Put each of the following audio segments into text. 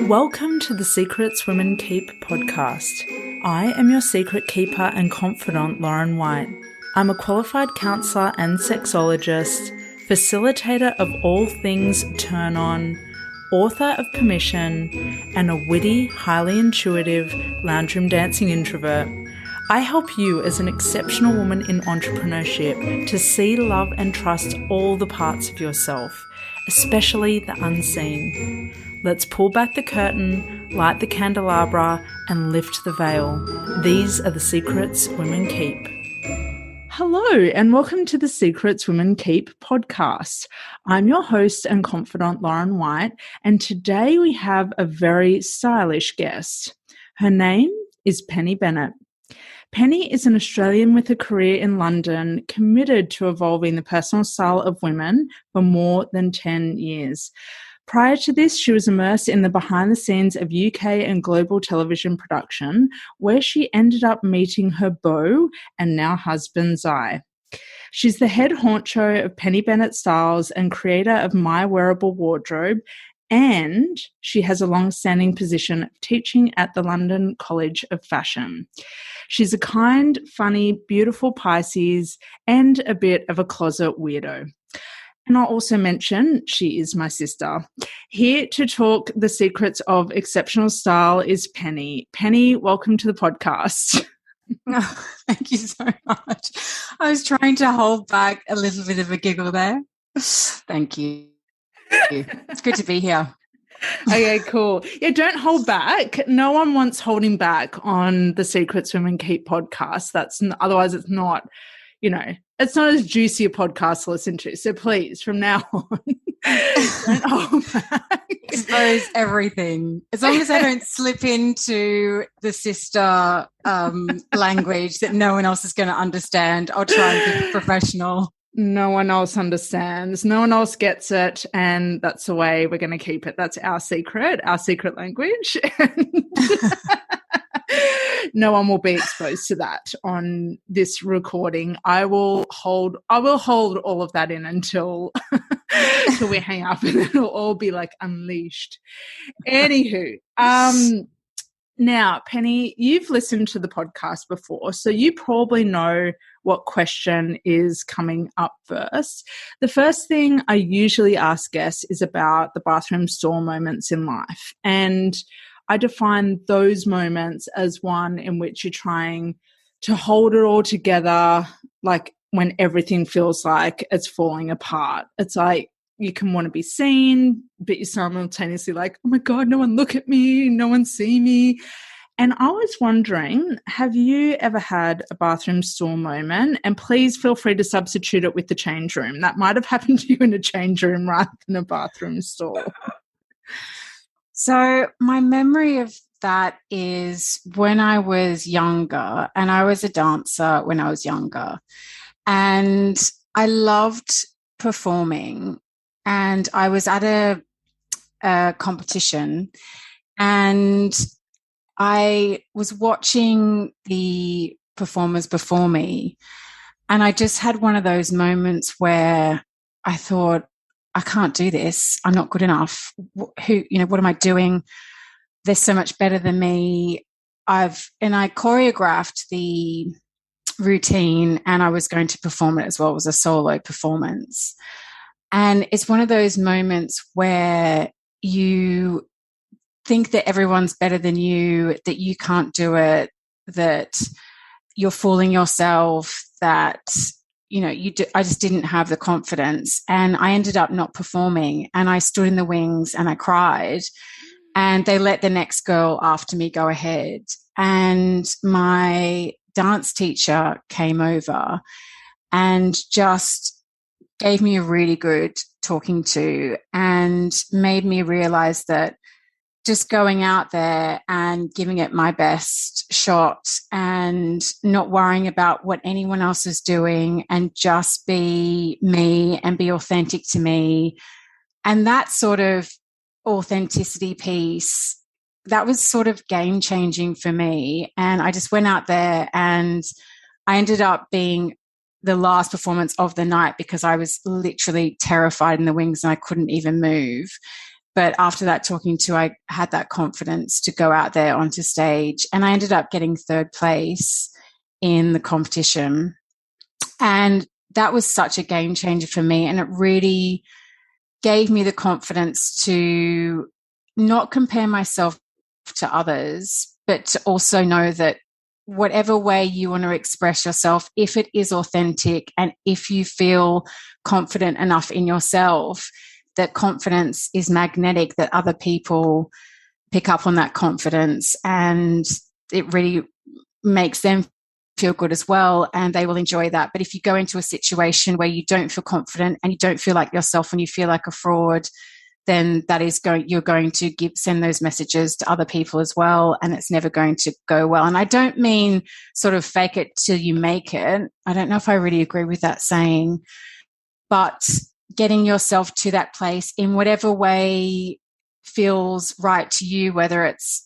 Welcome to the Secrets Women Keep podcast. I am your secret keeper and confidant, Lauren White. I'm a qualified counsellor and sexologist, facilitator of all things turn on, author of Permission, and a witty, highly intuitive lounge room dancing introvert. I help you as an exceptional woman in entrepreneurship to see, love, and trust all the parts of yourself, especially the unseen. Let's pull back the curtain, light the candelabra, and lift the veil. These are the secrets women keep. Hello, and welcome to the Secrets Women Keep podcast. I'm your host and confidant, Lauren White, and today we have a very stylish guest. Her name is Penny Bennet. Penny is an Australian with a career in London, committed to evolving the personal style of women for more than 10 years. Prior to this, she was immersed in the behind the scenes of UK and global television production, where she ended up meeting her beau and now husband, Zai. She's the head honcho of Penny Bennet Styles and creator of My Wearable Wardrobe, and she has a long-standing position of teaching at the London College of Fashion. She's a kind, funny, beautiful Pisces and a bit of a closet weirdo. And I'll also mention she is my sister. Here to talk the secrets of exceptional style is Penny. Penny, welcome to the podcast. Oh, thank you so much. I was trying to hold back a little bit of a giggle there. Thank you. It's good to be here. Okay, cool. Yeah, don't hold back. No one wants holding back on the Secrets Women Keep podcast. Otherwise it's not, it's not as juicy a podcast to listen to. So please, from now on, don't hold back. Expose everything. As long as I don't slip into the sister language that no one else is going to understand, I'll try and be professional. No one else understands. No one else gets it. And that's the way we're going to keep it. That's our secret language. No one will be exposed to that on this recording. I will hold all of that in until we hang up, and then it'll all be like unleashed. Anywho, now, Penny, you've listened to the podcast before, so you probably know what question is coming up first. The first thing I usually ask guests is about the bathroom stall moments in life. And I define those moments as one in which you're trying to hold it all together, like when everything feels like it's falling apart. It's like you can want to be seen, but you're simultaneously like, oh my God, no one look at me, no one see me. And I was wondering, have you ever had a bathroom stall moment? And please feel free to substitute it with the change room. That might have happened to you in a change room rather than a bathroom stall. So my memory of that is when I was younger, and I was a dancer when I was younger, and I loved performing. And I was at a competition, and I was watching the performers before me, and I just had one of those moments where I thought, I can't do this. I'm not good enough. What am I doing? They're so much better than me. I choreographed the routine, and I was going to perform it as well. It was a solo performance. And it's one of those moments where you think that everyone's better than you, that you can't do it, that you're fooling yourself, that I just didn't have the confidence, and I ended up not performing, and I stood in the wings and I cried, and they let the next girl after me go ahead. And my dance teacher came over and just gave me a really good talking to and made me realize that just going out there and giving it my best shot and not worrying about what anyone else is doing and just be me and be authentic to me. And that sort of authenticity piece, that was sort of game changing for me. And I just went out there, and I ended up being the last performance of the night because I was literally terrified in the wings and I couldn't even move. But after that talking to, I had that confidence to go out there onto stage, and I ended up getting third place in the competition. And that was such a game changer for me. And it really gave me the confidence to not compare myself to others, but to also know that whatever way you want to express yourself, if it is authentic and if you feel confident enough in yourself, that confidence is magnetic, that other people pick up on that confidence and it really makes them feel good as well, and they will enjoy that. But if you go into a situation where you don't feel confident and you don't feel like yourself and you feel like a fraud, then you're going to send those messages to other people as well, and it's never going to go well. And I don't mean sort of fake it till you make it. I don't know if I really agree with that saying, but getting yourself to that place in whatever way feels right to you, whether it's,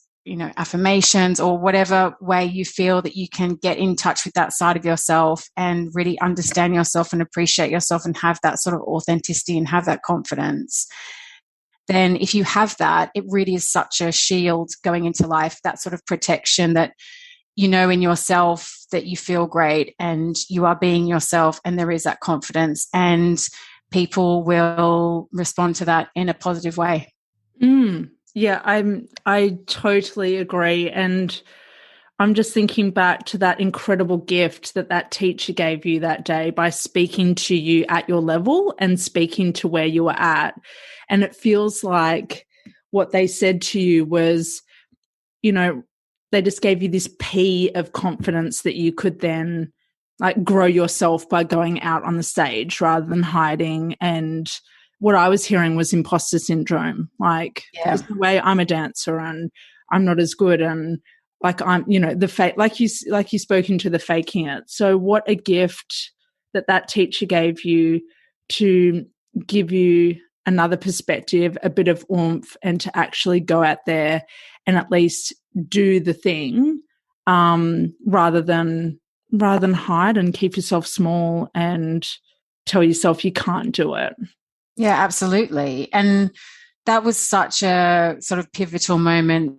affirmations or whatever way you feel that you can get in touch with that side of yourself and really understand yourself and appreciate yourself and have that sort of authenticity and have that confidence. Then if you have that, it really is such a shield going into life, that sort of protection that in yourself that you feel great and you are being yourself, and there is that confidence, and people will respond to that in a positive way. Yeah, I totally agree. And I'm just thinking back to that incredible gift that teacher gave you that day by speaking to you at your level and speaking to where you were at. And it feels like what they said to you was, they just gave you this P of confidence that you could then grow yourself by going out on the stage rather than hiding. And what I was hearing was imposter syndrome. There's no way, I'm a dancer and I'm not as good, and I'm, the fake, like you spoke into the faking it. So what a gift that teacher gave you to give you another perspective, a bit of oomph, and to actually go out there and at least do the thing, rather than hide and keep yourself small and tell yourself you can't do it. Yeah, absolutely. And that was such a sort of pivotal moment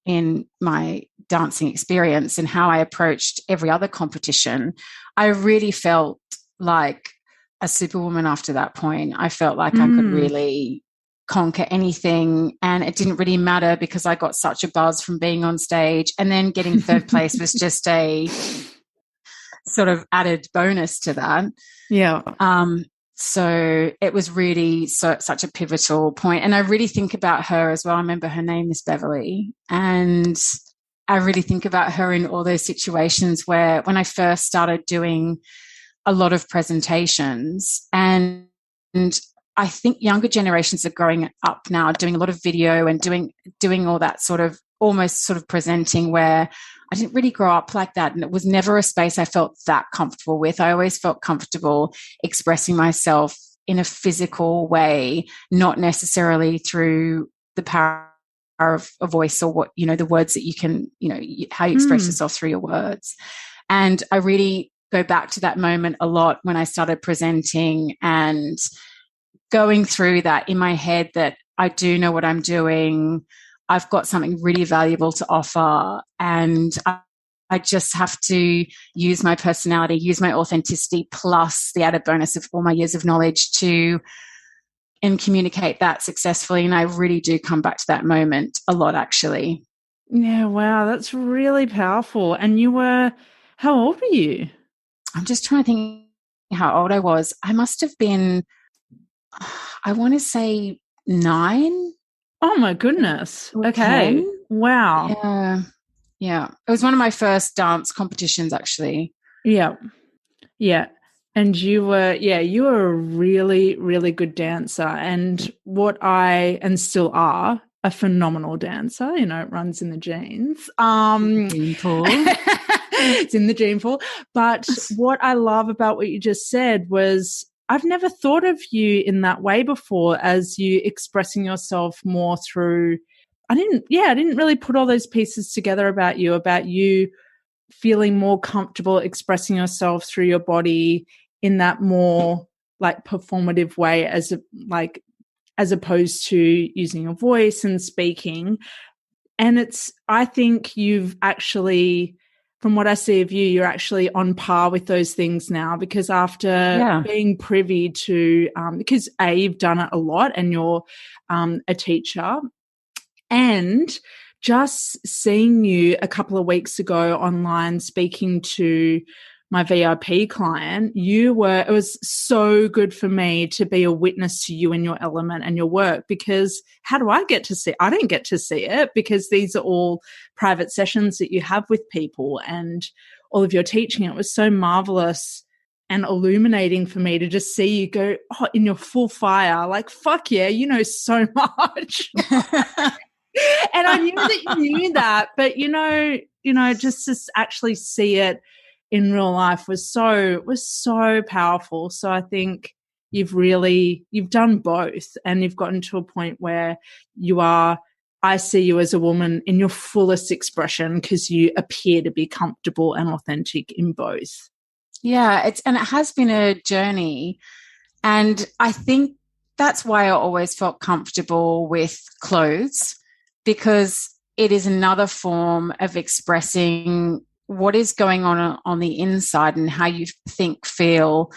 in my dancing experience and how I approached every other competition. I really felt like a superwoman after that point. I felt like I could really conquer anything, and it didn't really matter because I got such a buzz from being on stage, and then getting third place was just a sort of added bonus to that. Yeah. So it was really such a pivotal point. And I really think about her as well. I remember her name is Beverly. And I really think about her in all those situations where when I first started doing a lot of presentations, and I think younger generations are growing up now, doing a lot of video and doing all that sort of almost sort of presenting, where I didn't really grow up like that. And it was never a space I felt that comfortable with. I always felt comfortable expressing myself in a physical way, not necessarily through the power of a voice or what, the words that you can, how you express yourself through your words. And I really go back to that moment a lot when I started presenting and going through that in my head, that I do know what I'm doing. I've got something really valuable to offer, and I just have to use my personality, use my authenticity, plus the added bonus of all my years of knowledge and communicate that successfully. And I really do come back to that moment a lot, actually. Yeah, wow, that's really powerful. And how old were you? I'm just trying to think how old I was. I must have been, I want to say 9. Oh my goodness. Okay. 10. Wow. Yeah. It was one of my first dance competitions, actually. Yeah. Yeah. And you were a really, really good dancer. And still are a phenomenal dancer. It runs in the genes. Gene pool. It's in the gene pool. But what I love about what you just said was, I've never thought of you in that way before, as you expressing yourself more through, I didn't really put all those pieces together about you feeling more comfortable expressing yourself through your body in that more performative way, as as opposed to using your voice and speaking. And I think you've actually, from what I see of you, you're actually on par with those things now, because after being privy to, because you've done it a lot and you're a teacher, and just seeing you a couple of weeks ago online speaking to my VIP client, it was so good for me to be a witness to you in your element and your work, because how do I get to see it? I don't get to see it, because these are all private sessions that you have with people and all of your teaching. It was so marvelous and illuminating for me to just see you go in your full fire, like, fuck yeah, you know so much. And I knew that you knew that, but just to actually see it in real life was so powerful. So I think you've done both, and you've gotten to a point where I see you as a woman in your fullest expression, because you appear to be comfortable and authentic in both. Yeah, it has been a journey, and I think that's why I always felt comfortable with clothes, because it is another form of expressing what is going on the inside and how you think, feel,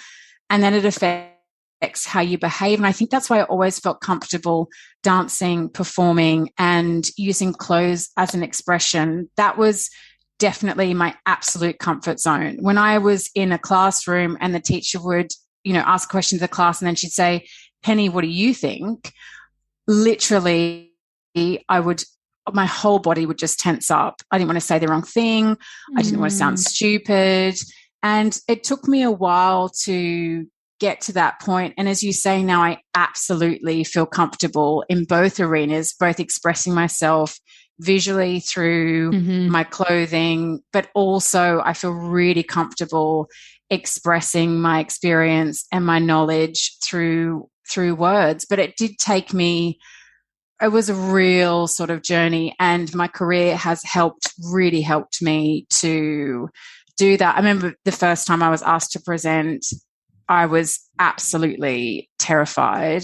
and then it affects how you behave. And I think that's why I always felt comfortable dancing, performing, and using clothes as an expression. That was definitely my absolute comfort zone. When I was in a classroom and the teacher would, ask questions of the class, and then she'd say, "Penny, what do you think?" Literally, my whole body would just tense up. I didn't want to say the wrong thing. I didn't want to sound stupid. And it took me a while to get to that point. And as you say now, I absolutely feel comfortable in both arenas, both expressing myself visually through my clothing, but also I feel really comfortable expressing my experience and my knowledge through words. But it did take me, it was a real sort of journey, and my career has really helped me to do that. I remember the first time I was asked to present, I was absolutely terrified.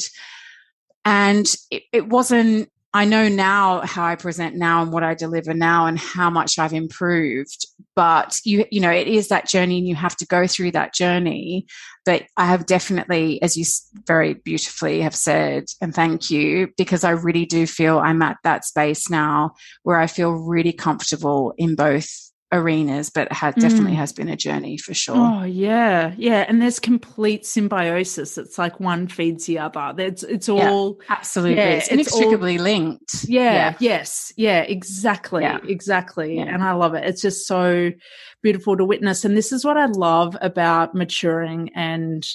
And it wasn't, I know now how I present now and what I deliver now and how much I've improved. But, it is that journey, and you have to go through that journey. But I have definitely, as you very beautifully have said, and thank you, because I really do feel I'm at that space now where I feel really comfortable in both arenas, but it definitely has been a journey for sure. Oh, yeah. Yeah. And there's complete symbiosis. It's like one feeds the other. It's all. Absolutely. Yeah, it's inextricably linked. Yeah. Yes. Yeah, exactly. Yeah. Exactly. Yeah. And I love it. It's just so beautiful to witness. And this is what I love about maturing and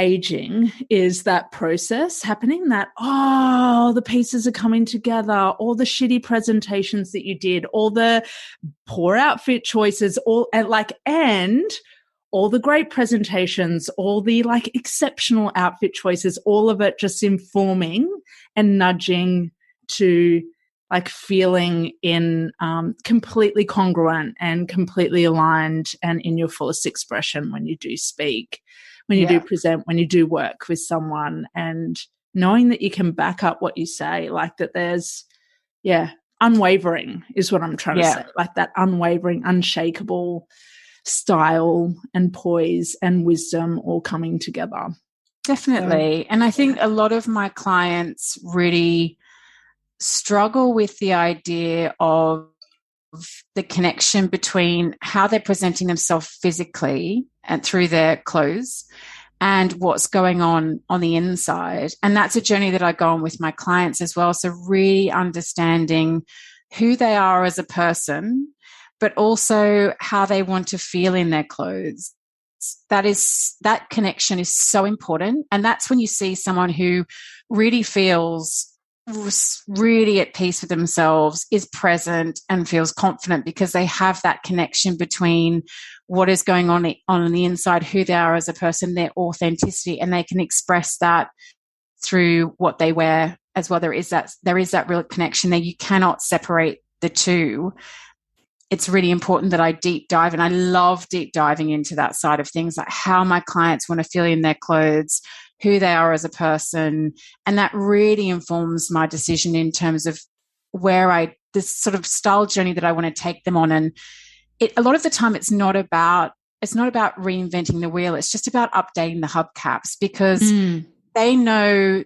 aging, is that process happening, that, the pieces are coming together, all the shitty presentations that you did, all the poor outfit choices, and all the great presentations, all the exceptional outfit choices, all of it just informing and nudging to feeling in completely congruent and completely aligned and in your fullest expression when you do speak, when you do present, when you do work with someone, and knowing that you can back up what you say, that there's, unwavering is what I'm trying to say, that unwavering, unshakable style and poise and wisdom all coming together. Definitely. And I think a lot of my clients really struggle with the idea of the connection between how they're presenting themselves physically and through their clothes and what's going on the inside. And that's a journey that I go on with my clients as well. So really understanding who they are as a person, but also how they want to feel in their clothes. That connection is so important. And that's when you see someone who really feels really at peace with themselves, is present and feels confident, because they have that connection between what is going on the inside, who they are as a person, their authenticity, and they can express that through what they wear as well. There is that real connection there. You cannot separate the two. It's really important that I deep dive, and I love deep diving into that side of things, like how my clients want to feel in their clothes, who they are as a person. And that really informs my decision in terms of this sort of style journey that I want to take them on. And a lot of the time it's not about reinventing the wheel. It's just about updating the hubcaps, because they know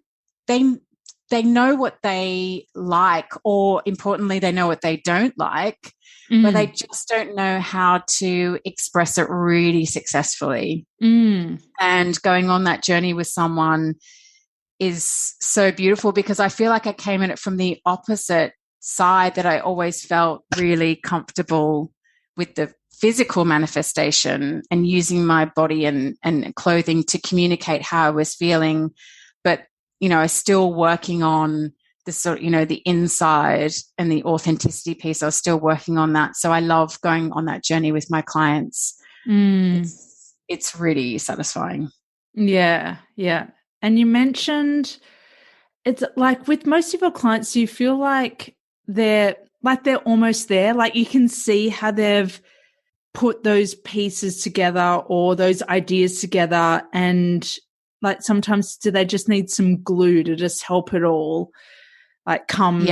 what they like, or importantly, they know what they don't like, but they just don't know how to express it really successfully. And going on that journey with someone is so beautiful, because I feel like I came at it from the opposite side, that I always felt really comfortable with the physical manifestation and using my body and clothing to communicate how I was feeling. But, I was still working on the sort of, the inside and the authenticity piece. I was still working on that. So I love going on that journey with my clients. It's really satisfying. Yeah. Yeah. And you mentioned it's like with most of your clients, you feel like they're almost there. Like you can see how they've put those pieces together or those ideas together, and like sometimes do they just need some glue to just help it all like come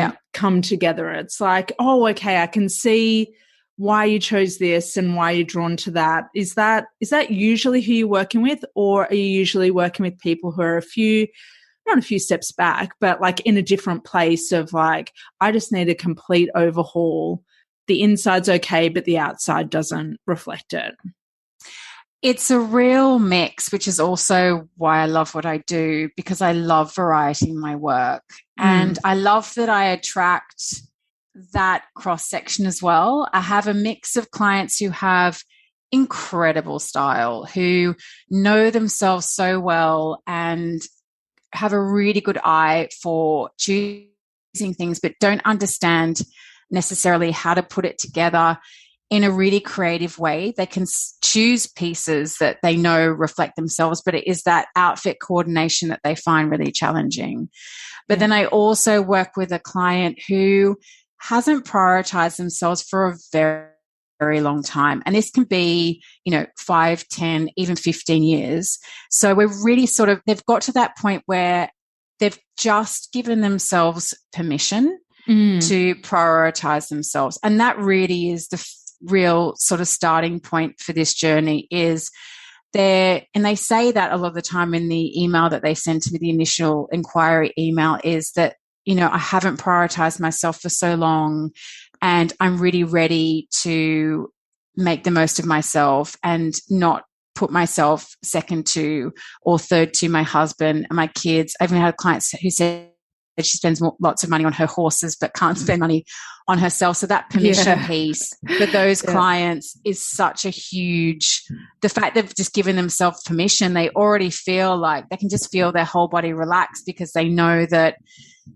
together? It's like, oh, okay, I can see why you chose this and why you're drawn to that. Is that usually who you're working with, or are you usually working with people who are not a few steps back, but like in a different place of like, I just need a complete overhaul. The inside's okay, but the outside doesn't reflect it? It's a real mix, which is also why I love what I do, because I love variety in my work. And I love that I attract that cross-section as well. I have a mix of clients who have incredible style, who know themselves so well and have a really good eye for choosing things, but don't understand necessarily how to put it together in a really creative way. They can choose pieces that they know reflect themselves, but it is that outfit coordination that they find really challenging. But then I also work with a client who hasn't prioritized themselves for a very, very long time. And this can be, 5, 10, even 15 years. So we're really they've got to that point where they've just given themselves permission to prioritize themselves. And that really is the real sort of starting point for this journey. Is there, and they say that a lot of the time in the email that they send to me, the initial inquiry email, is that, I haven't prioritized myself for so long, and I'm really ready to make the most of myself and not put myself second to or third to my husband and my kids. I've even had clients who said she spends lots of money on her horses but can't spend money on herself. So that permission piece for those clients is such a huge, the fact they've just given themselves permission, they already feel like they can just feel their whole body relax, because they know that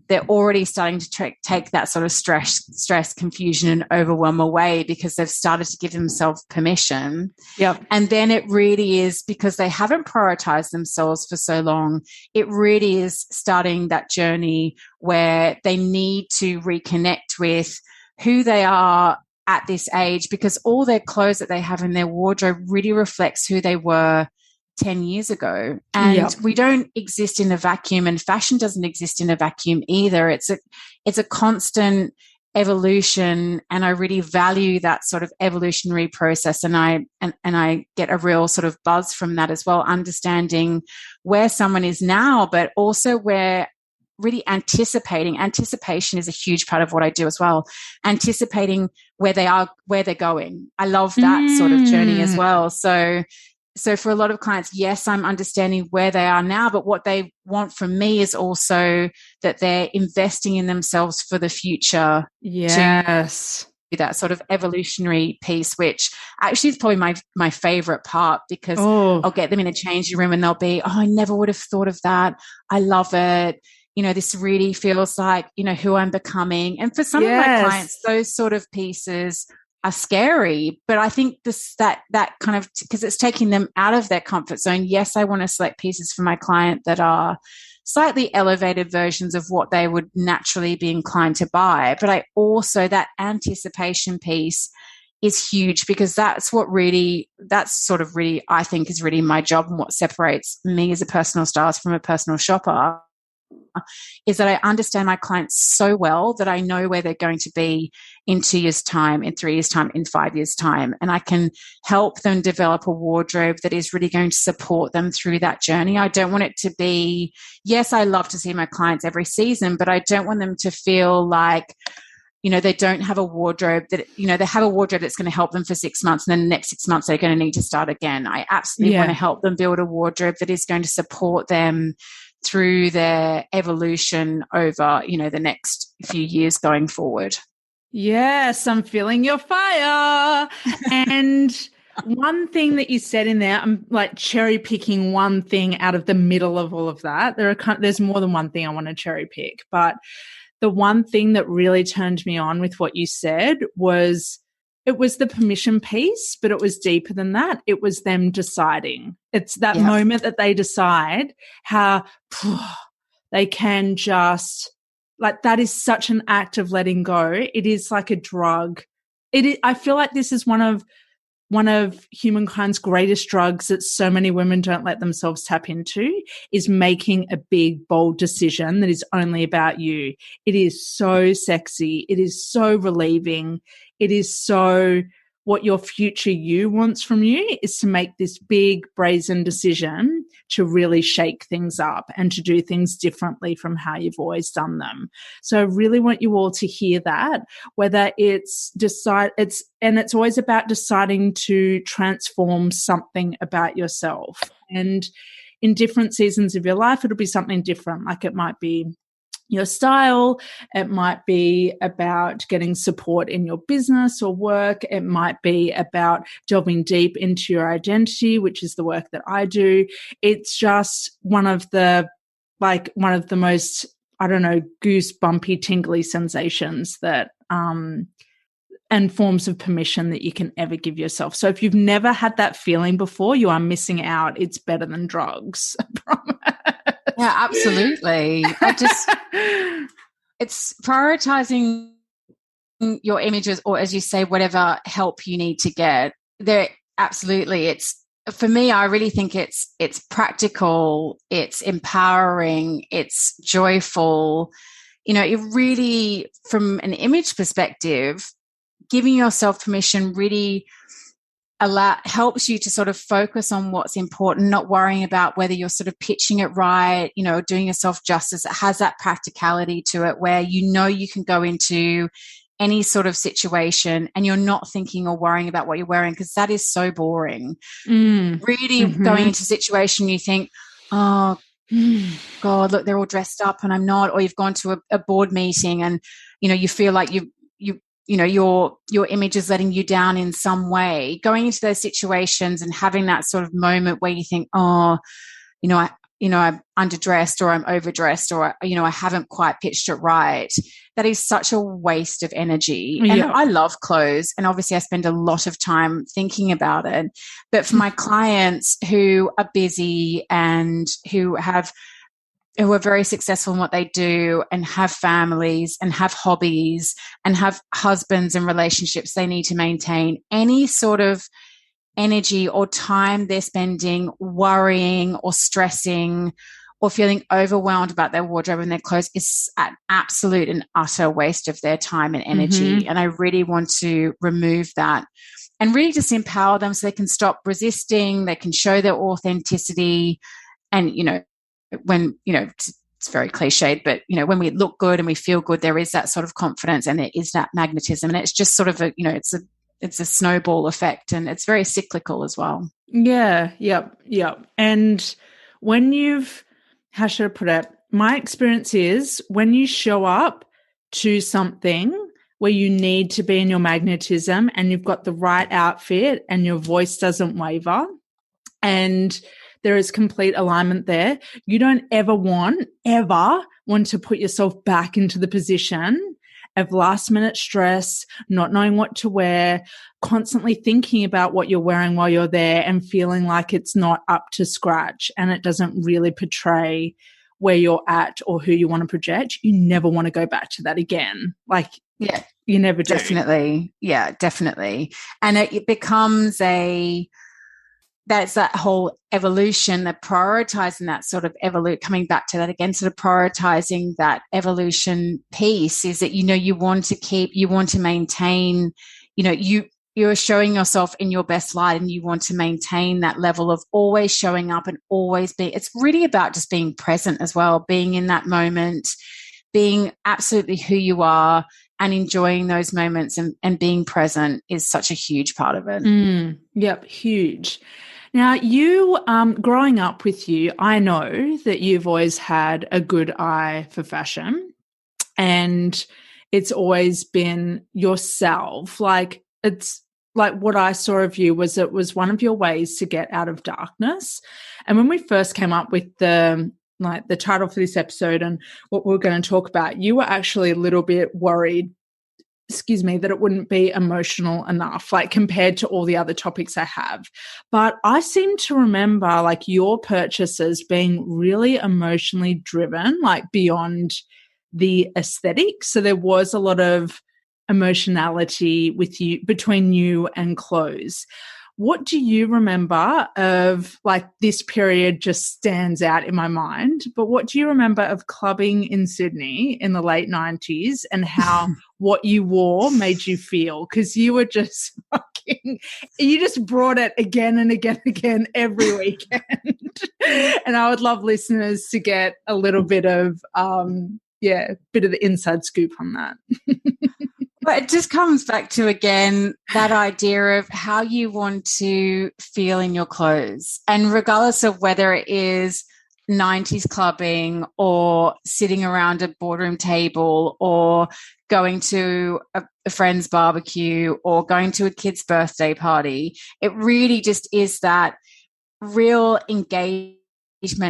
they're already starting to take that sort of stress, confusion and overwhelm away, because they've started to give themselves permission. And then it really is, because they haven't prioritized themselves for so long, it really is starting that journey where they need to reconnect with who they are at this age, because all their clothes that they have in their wardrobe really reflects who they were 10 years ago. And we don't exist in a vacuum, and fashion doesn't exist in a vacuum either. It's a constant evolution, and I really value that sort of evolutionary process, and I get a real sort of buzz from that as well, understanding where someone is now, but also where really anticipation is a huge part of what I do as well, anticipating where they are, where they're going. I love that sort of journey as well. So for a lot of clients, yes, I'm understanding where they are now, but what they want from me is also that they're investing in themselves for the future. Yes. That sort of evolutionary piece, which actually is probably my favorite part, because I'll get them in a changing room and they'll be, I never would have thought of that. I love it. This really feels like, who I'm becoming. And for some of my clients, those sort of pieces are scary, but I think that kind of, because it's taking them out of their comfort zone. Yes, I want to select pieces for my client that are slightly elevated versions of what they would naturally be inclined to buy. But I also, that anticipation piece is huge, because that's sort of really, I think, is really my job, and what separates me as a personal stylist from a personal shopper is that I understand my clients so well that I know where they're going to be in 2 years' time, in 3 years' time, in 5 years' time. And I can help them develop a wardrobe that is really going to support them through that journey. I don't want it to be, yes, I love to see my clients every season, but I don't want them to feel like, they don't have a wardrobe that, they have a wardrobe that's going to help them for 6 months, and then the next 6 months they're going to need to start again. I absolutely want to help them build a wardrobe that is going to support them through their evolution over, the next few years going forward. Yes, I'm feeling your fire. And one thing that you said in there, I'm like cherry picking one thing out of the middle of all of that. There's more than one thing I want to cherry pick, but the one thing that really turned me on with what you said was it was the permission piece, but it was deeper than that. It was them deciding. It's that moment that they decide how they can just, like, that is such an act of letting go. It is like a drug. I feel like this is one of humankind's greatest drugs that so many women don't let themselves tap into, is making a big, bold decision that is only about you. It is so sexy. It is so relieving. It is so what your future you wants from you, is to make this big, brazen decision to really shake things up and to do things differently from how you've always done them. So I really want you all to hear that, whether it's always about deciding to transform something about yourself. And in different seasons of your life, it'll be something different. Like, it might be your style, it might be about getting support in your business or work, it might be about delving deep into your identity, which is the work that I do. It's just one of the most, I don't know, goosebumpy, tingly sensations that and forms of permission that you can ever give yourself. So if you've never had that feeling before, you are missing out. It's better than drugs, I promise. Yeah, absolutely. It's prioritizing your images, or, as you say, whatever help you need to get there. Absolutely. For me, I really think it's practical, it's empowering, it's joyful. It really, from an image perspective, giving yourself permission really helps you to sort of focus on what's important, not worrying about whether you're sort of pitching it right, doing yourself justice. It has that practicality to it where you can go into any sort of situation and you're not thinking or worrying about what you're wearing, because that is so boring. Really going into a situation, you think, oh, God, look, they're all dressed up and I'm not. Or you've gone to a board meeting and, you feel like your image is letting you down in some way. Going into those situations and having that sort of moment where you think, oh, I'm underdressed, or I'm overdressed, or, I haven't quite pitched it right. That is such a waste of energy. And I love clothes, and obviously I spend a lot of time thinking about it. But for my clients who are busy and who are very successful in what they do, and have families and have hobbies and have husbands and relationships they need to maintain, any sort of energy or time they're spending worrying or stressing or feeling overwhelmed about their wardrobe and their clothes is an absolute and utter waste of their time and energy. And I really want to remove that and really just empower them so they can stop resisting, they can show their authenticity. And, when, it's very cliched, but, when we look good and we feel good, there is that sort of confidence and there is that magnetism. And it's just sort of it's a snowball effect, and it's very cyclical as well. Yeah. Yep. And how should I put it? My experience is when you show up to something where you need to be in your magnetism and you've got the right outfit and your voice doesn't waver and there is complete alignment there, you don't ever want to put yourself back into the position of last minute stress, not knowing what to wear, constantly thinking about what you're wearing while you're there and feeling like it's not up to scratch and it doesn't really portray where you're at or who you want to project. You never want to go back to that again. You never do. Definitely. Yeah, definitely. And it becomes that's that whole evolution, the prioritizing that sort of coming back to that again, sort of prioritizing that evolution piece is that, you want to maintain, you're showing yourself in your best light, and you want to maintain that level of always showing up and always it's really about just being present as well, being in that moment, being absolutely who you are, and enjoying those moments and being present is such a huge part of it. Yep, huge. Now, growing up with you, I know that you've always had a good eye for fashion, and it's always been yourself. Like, it's like what I saw of you was it was one of your ways to get out of darkness. And when we first came up with the title for this episode and what we're going to talk about, you were actually a little bit worried, that it wouldn't be emotional enough, like compared to all the other topics I have. But I seem to remember like your purchases being really emotionally driven, like beyond the aesthetic. So there was a lot of emotionality between you and clothes. What do you remember of, like, this period just stands out in my mind, but what do you remember of clubbing in Sydney in the late 90s and how what you wore made you feel? Because you were just you just brought it again and again and again every weekend. And I would love listeners to get a little bit of, bit of the inside scoop on that. But it just comes back to, again, that idea of how you want to feel in your clothes. And regardless of whether it is 90s clubbing or sitting around a boardroom table or going to a friend's barbecue or going to a kid's birthday party, it really just is that real engagement.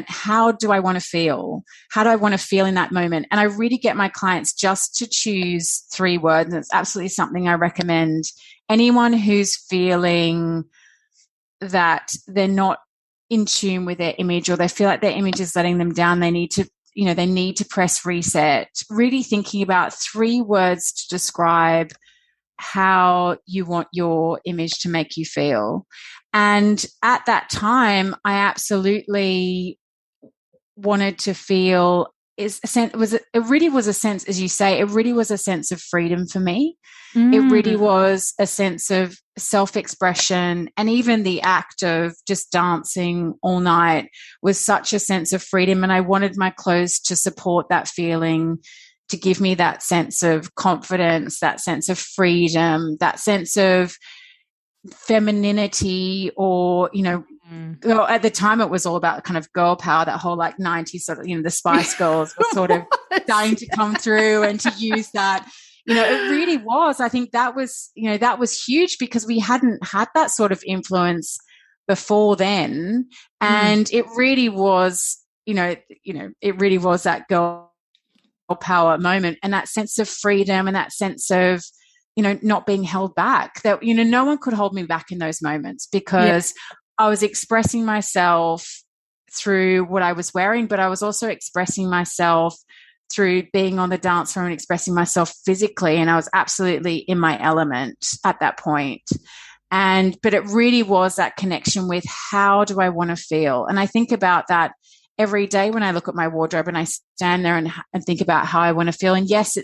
How do I want to feel? How do I want to feel in that moment? And I really get my clients just to choose 3 words. And it's absolutely something I recommend. Anyone who's feeling that they're not in tune with their image, or they feel like their image is letting them down, they need to press reset. Really thinking about 3 words to describe how you want your image to make you feel. And at that time, I absolutely wanted to feel it really was a sense, as you say, it really was a sense of freedom for me. It really was a sense of self-expression, and even the act of just dancing all night was such a sense of freedom. And I wanted my clothes to support that feeling, to give me that sense of confidence, that sense of freedom, that sense of femininity, or at the time it was all about kind of girl power, that whole like 90s sort of, the Spice Girls were sort of starting to come through, and to use that, it really was. I think that was huge, because we hadn't had that sort of influence before then. And it really was, it really was that girl power moment, and that sense of freedom, and that sense of not being held back, that no one could hold me back in those moments, because I was expressing myself through what I was wearing, but I was also expressing myself through being on the dance floor and expressing myself physically, and I was absolutely in my element at that point. But it really was that connection with, how do I want to feel? And I think about that every day when I look at my wardrobe, and I stand there and think about how I want to feel. And yes,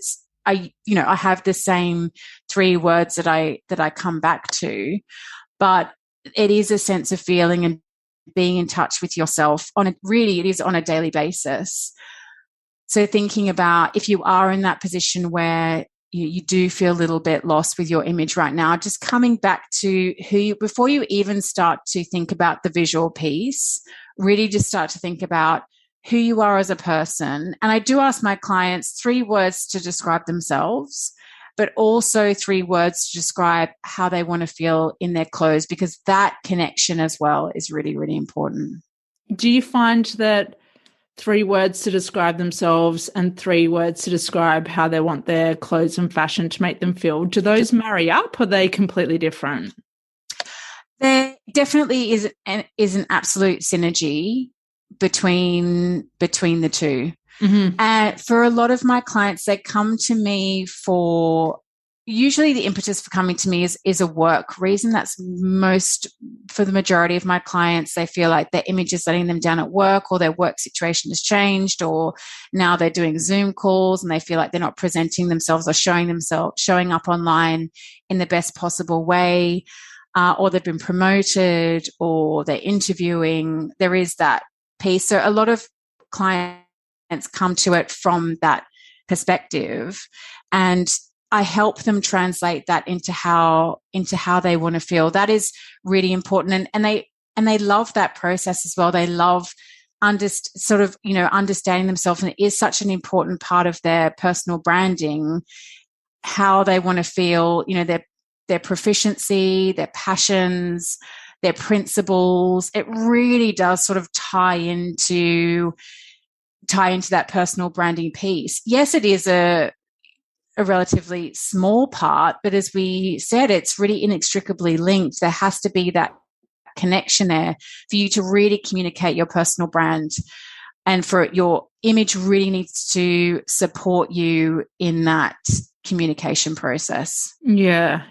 I have the same 3 words that I come back to, but it is a sense of feeling and being in touch with yourself it is on a daily basis. So thinking about, if you are in that position where you do feel a little bit lost with your image right now, just coming back to before you even start to think about the visual piece, really just start to think about who you are as a person. And I do ask my clients 3 words to describe themselves, but also 3 words to describe how they want to feel in their clothes, because that connection as well is really, really important. Do you find that 3 words to describe themselves and 3 words to describe how they want their clothes and fashion to make them feel, do those marry up, or are they completely different? There definitely is an absolute synergy between the two. And for a lot of my clients, they come to me for usually the impetus for coming to me is a work reason. That's most, for the majority of my clients, they feel like their image is letting them down at work, or their work situation has changed, or now they're doing Zoom calls and they feel like they're not presenting themselves or showing up online in the best possible way, or they've been promoted, or they're interviewing. There is that piece. So a lot of clients come to it from that perspective, and I help them translate that into how they want to feel. That is really important, and they love that process as well. They love understanding themselves, and it is such an important part of their personal branding, how they want to feel. Their proficiency, their passions, their principles. It really does sort of tie into that personal branding piece. Yes, it is a relatively small part, but as we said, it's really inextricably linked. There has to be that connection there for you to really communicate your personal brand, and for your image really needs to support you in that communication process. Yeah,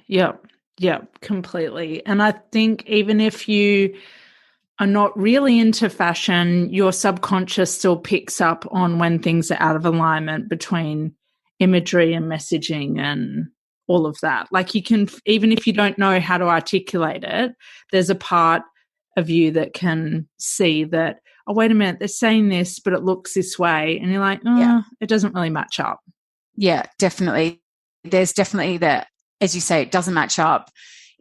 completely. And I think even if you are not really into fashion, your subconscious still picks up on when things are out of alignment between imagery and messaging and all of that. Like, you can, even if you don't know how to articulate it, there's a part of you that can see that, oh, wait a minute, they're saying this, but it looks this way. And you're like, It doesn't really match up. Yeah, definitely. There's definitely that, as you say, it doesn't match up,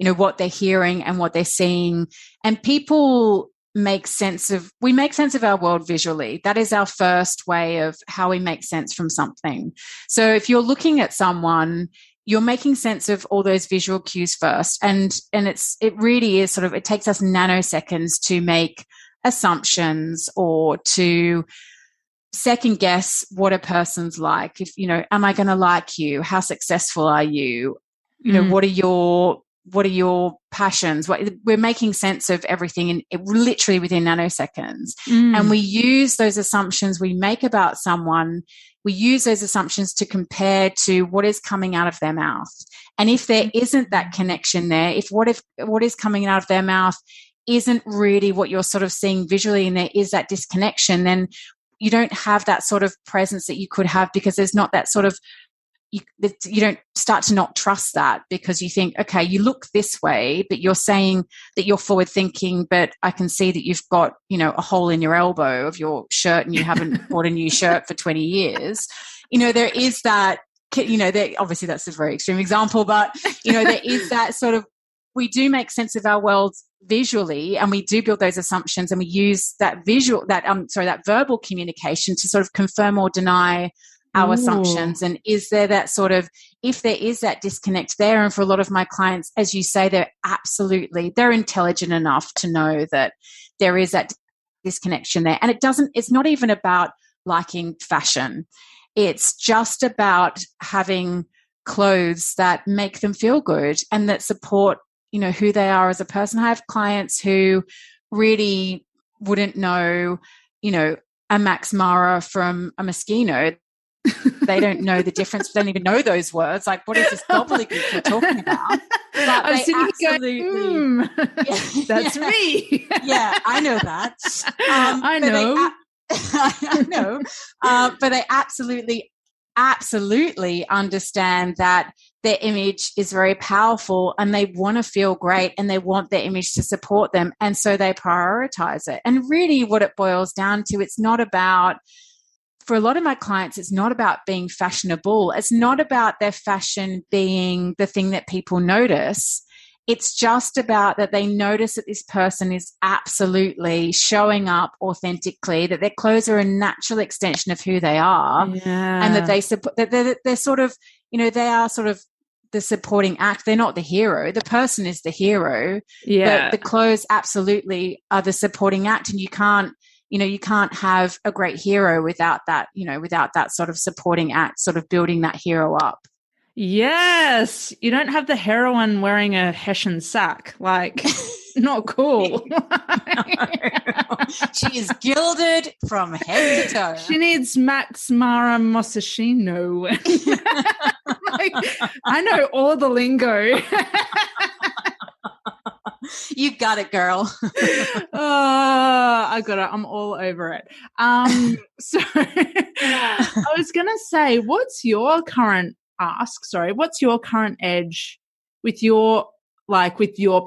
what they're hearing and what they're seeing. And people we make sense of our world visually. That is our first way of how we make sense from something. So if you're looking at someone, you're making sense of all those visual cues first. And it really is it takes us nanoseconds to make assumptions or to second guess what a person's like. If, am I going to like you? How successful are you? What are your passions? We're making sense of everything in literally within nanoseconds. And we use those assumptions we make about someone. We use those assumptions to compare to what is coming out of their mouth. And if there isn't that connection there, if what is coming out of their mouth isn't really what you're sort of seeing visually, and there is that disconnection, then you don't have that sort of presence that you could have, because there's not that sort of, you don't start to not trust that, because you think, okay, you look this way, but you're saying that you're forward thinking, but I can see that you've got, a hole in your elbow of your shirt and you haven't bought a new shirt for 20 years. There is that, obviously that's a very extreme example, but, there is that sort of, we do make sense of our world visually, and we do build those assumptions, and we use that that verbal communication to sort of confirm or deny our assumptions. And is there that sort of, if there is that disconnect there, and for a lot of my clients, as you say, they're intelligent enough to know that there is that disconnection there. And it's not even about liking fashion. It's just about having clothes that make them feel good and that support, who they are as a person. I have clients who really wouldn't know, a Max Mara from a Moschino. They don't know the difference. They don't even know those words. Like, what is this gobbledygook you're talking about? But I'm sitting going, that's me. Yeah, I know that. I know. I know. But they absolutely understand that their image is very powerful, and they want to feel great, and they want their image to support them. And so they prioritize it. And really what it boils down to, it's not about, for a lot of my clients, it's not about being fashionable. It's not about their fashion being the thing that people notice. It's just about that they notice that this person is absolutely showing up authentically, that their clothes are a natural extension of who they are, and that they support, that they're sort of, they are sort of the supporting act. They're not the hero. The person is the hero. Yeah. But the clothes absolutely are the supporting act, and you can't have a great hero without that, without that sort of supporting act, sort of building that hero up. Yes. You don't have the heroine wearing a Hessian sack. Like, not cool. She is gilded from head to toe. She needs Max Mara Moschino. I know all the lingo. You got it, girl. I got it. I'm all over it. So I was going to say, what's your current edge with your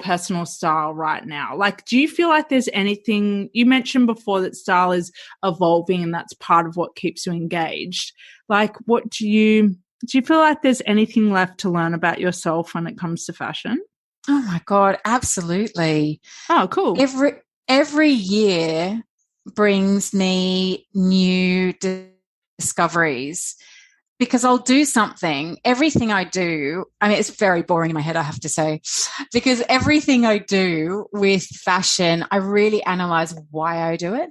personal style right now? Like, do you feel like there's anything, you mentioned before that style is evolving and that's part of what keeps you engaged. Like, what do you feel like there's anything left to learn about yourself when it comes to fashion? Oh my God, absolutely. Oh, cool. Every year brings me new discoveries because I'll do something. Everything I do, I mean, it's very boring in my head, I have to say, because everything I do with fashion, I really analyze why I do it.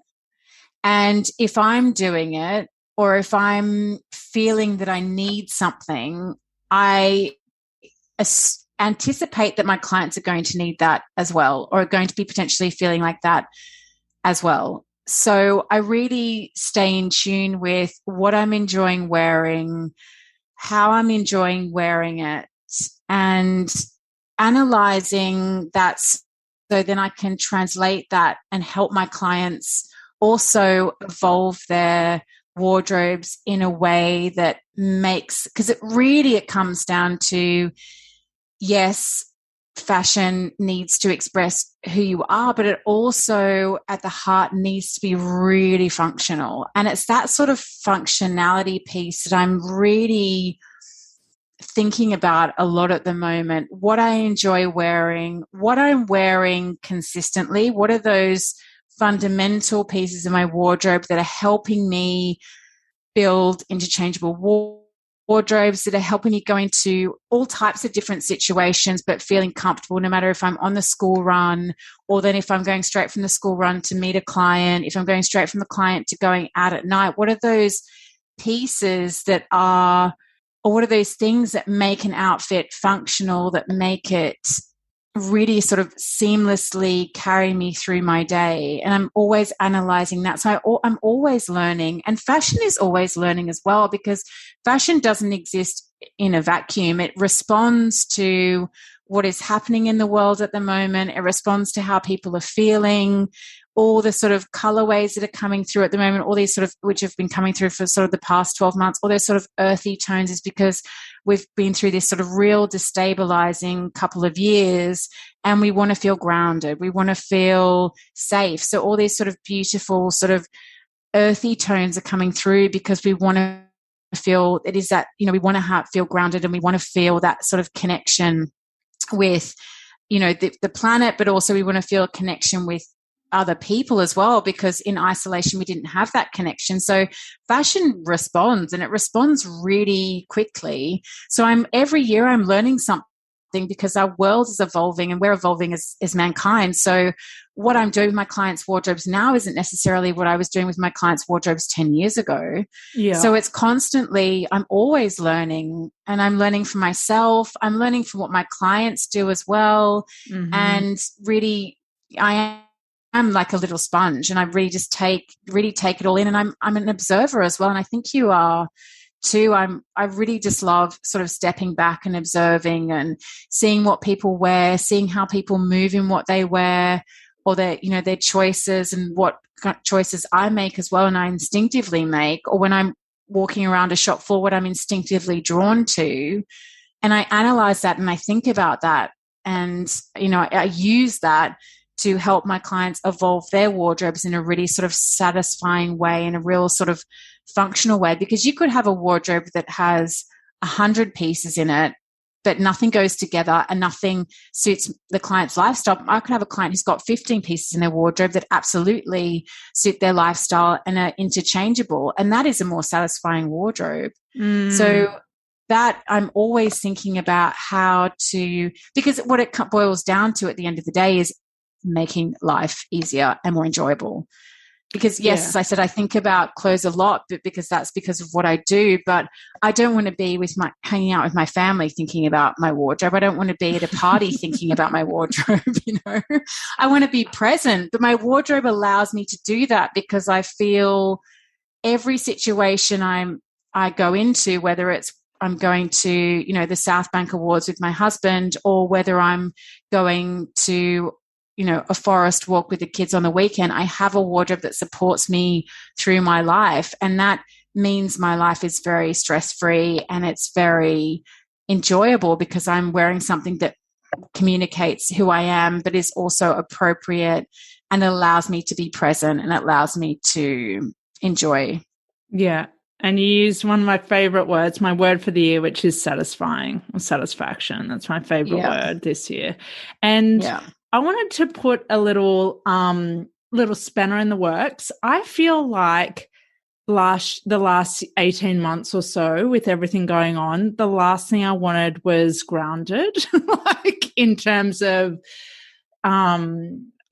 And if I'm doing it or if I'm feeling that I need something, I anticipate that my clients are going to need that as well, or are going to be potentially feeling like that as well. So I really stay in tune with what I'm enjoying wearing, how I'm enjoying wearing it, and analyzing that so then I can translate that and help my clients also evolve their wardrobes in a way that makes, because it comes down to, yes, fashion needs to express who you are, but it also at the heart needs to be really functional. And it's that sort of functionality piece that I'm really thinking about a lot at the moment. What I enjoy wearing, what I'm wearing consistently, what are those fundamental pieces of my wardrobe that are helping me build interchangeable wardrobes that are helping me go into all types of different situations, but feeling comfortable no matter if I'm on the school run, or then if I'm going straight from the school run to meet a client, if I'm going straight from the client to going out at night. What are those pieces that are, or what are those things that make an outfit functional, that make it really sort of seamlessly carry me through my day? And I'm always analyzing that. So I'm always learning, and fashion is always learning as well, because fashion doesn't exist in a vacuum. It responds to what is happening in the world at the moment. It responds to how people are feeling, all the sort of colorways that are coming through at the moment, all these sort of, which have been coming through for sort of the past 12 months, all those sort of earthy tones, is because we've been through this sort of real destabilizing couple of years, and we want to feel grounded. We want to feel safe. So all these sort of beautiful sort of earthy tones are coming through because we want to feel, it is that, we want to feel grounded, and we want to feel that sort of connection with, the planet, but also we want to feel a connection with other people as well, because in isolation we didn't have that connection. So fashion responds, and it responds really quickly. So every year I'm learning something, because our world is evolving and we're evolving as mankind. So what I'm doing with my clients' wardrobes now isn't necessarily what I was doing with my clients' wardrobes 10 years ago. Yeah. So it's constantly, I'm always learning, and I'm learning from myself. I'm learning from what my clients do as well. Mm-hmm. And really, I'm like a little sponge, and I really just take it all in, and I'm an observer as well. And I think you are too. I really just love sort of stepping back and observing and seeing what people wear, seeing how people move in what they wear, or their choices, and what choices I make as well, and I instinctively make, or when I'm walking around a shop floor, what I'm instinctively drawn to. And I analyze that, and I think about that, and I use that to help my clients evolve their wardrobes in a really sort of satisfying way, in a real sort of functional way. Because you could have a wardrobe that has 100 pieces in it, but nothing goes together and nothing suits the client's lifestyle. I could have a client who's got 15 pieces in their wardrobe that absolutely suit their lifestyle and are interchangeable. And that is a more satisfying wardrobe. Mm. So that I'm always thinking about how to, because what it boils down to at the end of the day is making life easier and more enjoyable. Because yes, as I said, I think about clothes a lot, but because of what I do. But I don't want to be hanging out with my family thinking about my wardrobe. I don't want to be at a party thinking about my wardrobe. I want to be present, but my wardrobe allows me to do that, because I feel every situation I go into, whether it's I'm going to, the South Bank Awards with my husband, or whether I'm going to, a forest walk with the kids on the weekend, I have a wardrobe that supports me through my life. And that means my life is very stress-free and it's very enjoyable because I'm wearing something that communicates who I am, but is also appropriate and allows me to be present and allows me to enjoy. Yeah. And you used one of my favorite words, my word for the year, which is satisfying or satisfaction. That's my favorite word this year. And I wanted to put a little spanner in the works. I feel like the last 18 months or so, with everything going on, the last thing I wanted was grounded, like in terms of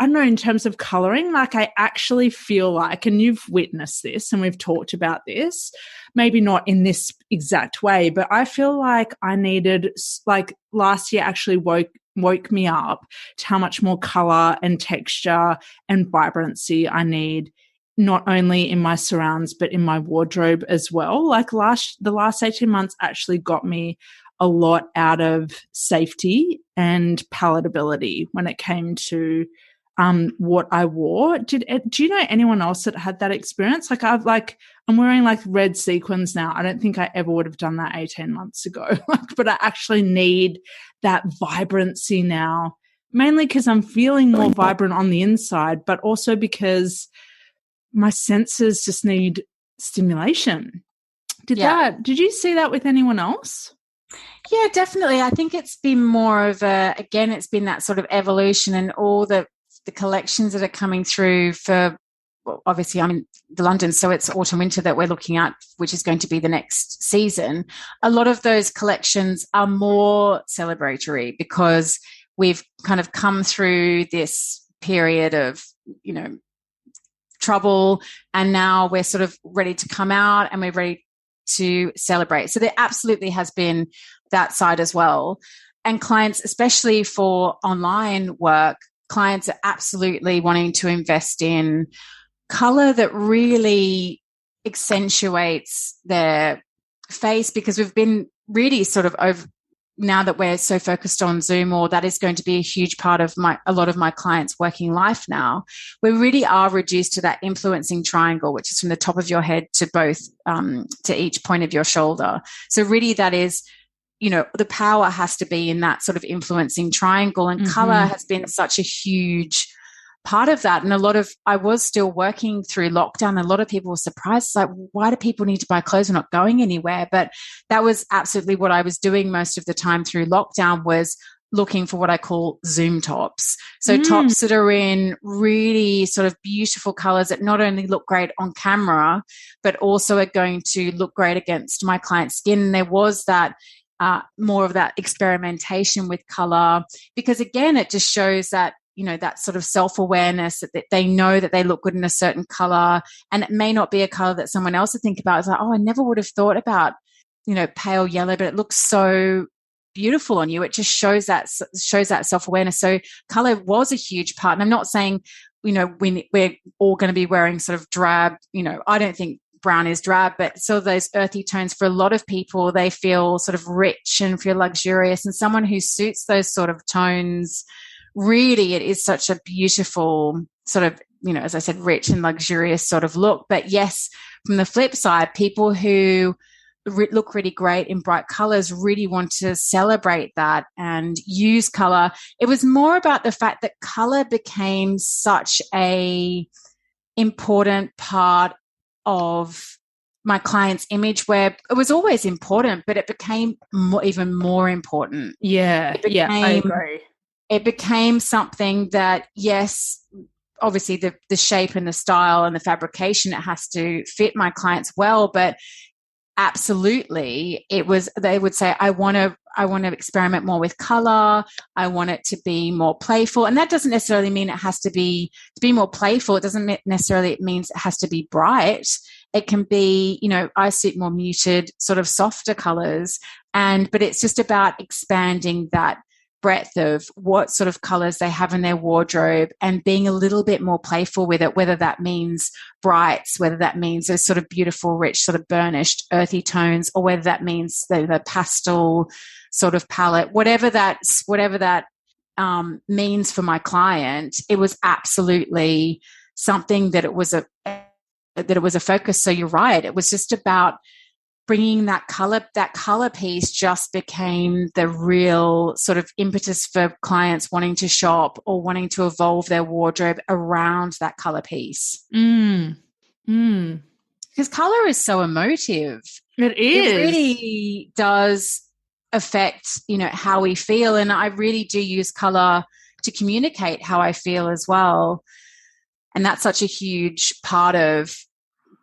I don't know, in terms of coloring, like I actually feel like, and you've witnessed this and we've talked about this, maybe not in this exact way, but I feel like I needed, like last year actually woke me up to how much more color and texture and vibrancy I need, not only in my surrounds, but in my wardrobe as well. Like the last 18 months actually got me a lot out of safety and palatability when it came to what I wore. Do you know anyone else that had that experience? Like I'm wearing like red sequins now. I don't think I ever would have done that 18 months ago, but I actually need that vibrancy now, mainly because I'm feeling more vibrant on the inside, but also because my senses just need stimulation. Did you see that with anyone else? Yeah, definitely. I think it's been more of it's been that sort of evolution, and all the collections that are coming through for, well, obviously I'm in the London, so it's autumn winter that we're looking at, which is going to be the next season. A lot of those collections are more celebratory because we've kind of come through this period of, trouble, and now we're sort of ready to come out and we're ready to celebrate. So there absolutely has been that side as well. And clients, especially for online work, clients are absolutely wanting to invest in color that really accentuates their face, because we've been really sort of over, now that we're so focused on Zoom, or that is going to be a huge part of a lot of my clients' working life now, we really are reduced to that influencing triangle, which is from the top of your head to both, to each point of your shoulder. So really that is, the power has to be in that sort of influencing triangle, and color has been such a huge part of that. And I was still working through lockdown. A lot of people were surprised, like, why do people need to buy clothes? We're not going anywhere. But that was absolutely what I was doing most of the time through lockdown, was looking for what I call Zoom tops. So tops that are in really sort of beautiful colors that not only look great on camera, but also are going to look great against my client's skin. And there was that more of that experimentation with color, because again, it just shows that, that sort of self-awareness, that they know that they look good in a certain color, and it may not be a color that someone else would think about. It's like, oh, I never would have thought about, pale yellow, but it looks so beautiful on you. It just shows that self-awareness. So color was a huge part. And I'm not saying, we're all going to be wearing sort of drab, I don't think brown is drab, but sort of those earthy tones, for a lot of people, they feel sort of rich and feel luxurious. And someone who suits those sort of tones, really, it is such a beautiful sort of, as I said, rich and luxurious sort of look. But yes, from the flip side, people who look really great in bright colors really want to celebrate that and use color. It was more about the fact that color became such a important part of my client's image, where it was always important, but it became even more important. I agree. It became something that, yes, obviously the shape and the style and the fabrication, it has to fit my clients well, but absolutely they would say, I want to experiment more with color. I want it to be more playful. And that doesn't necessarily mean it has to be more playful. It doesn't necessarily, it means it has to be bright. It can be, I suit more muted, sort of softer colors. But it's just about expanding that breadth of what sort of colors they have in their wardrobe and being a little bit more playful with it, whether that means brights, whether that means those sort of beautiful, rich, sort of burnished, earthy tones, or whether that means the pastel sort of palette, whatever that means for my client. It was absolutely something that it was a focus. So you're right. It was just about bringing that color piece just became the real sort of impetus for clients wanting to shop or wanting to evolve their wardrobe around that color piece. Because color is so emotive. It is. It really does affect, how we feel. And I really do use color to communicate how I feel as well. And that's such a huge part of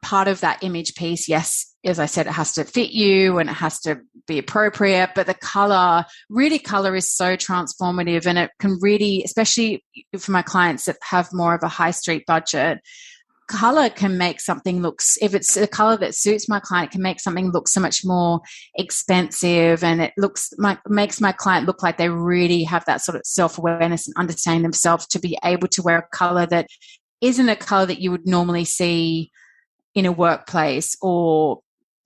that image piece. Yes, as I said, it has to fit you and it has to be appropriate, but the color is so transformative, and it can really, especially for my clients that have more of a high street budget, color can make something if it's a color that suits my client, it can make something look so much more expensive, and it makes my client look like they really have that sort of self-awareness and understanding themselves to be able to wear a color that isn't a color that you would normally see in a workplace or,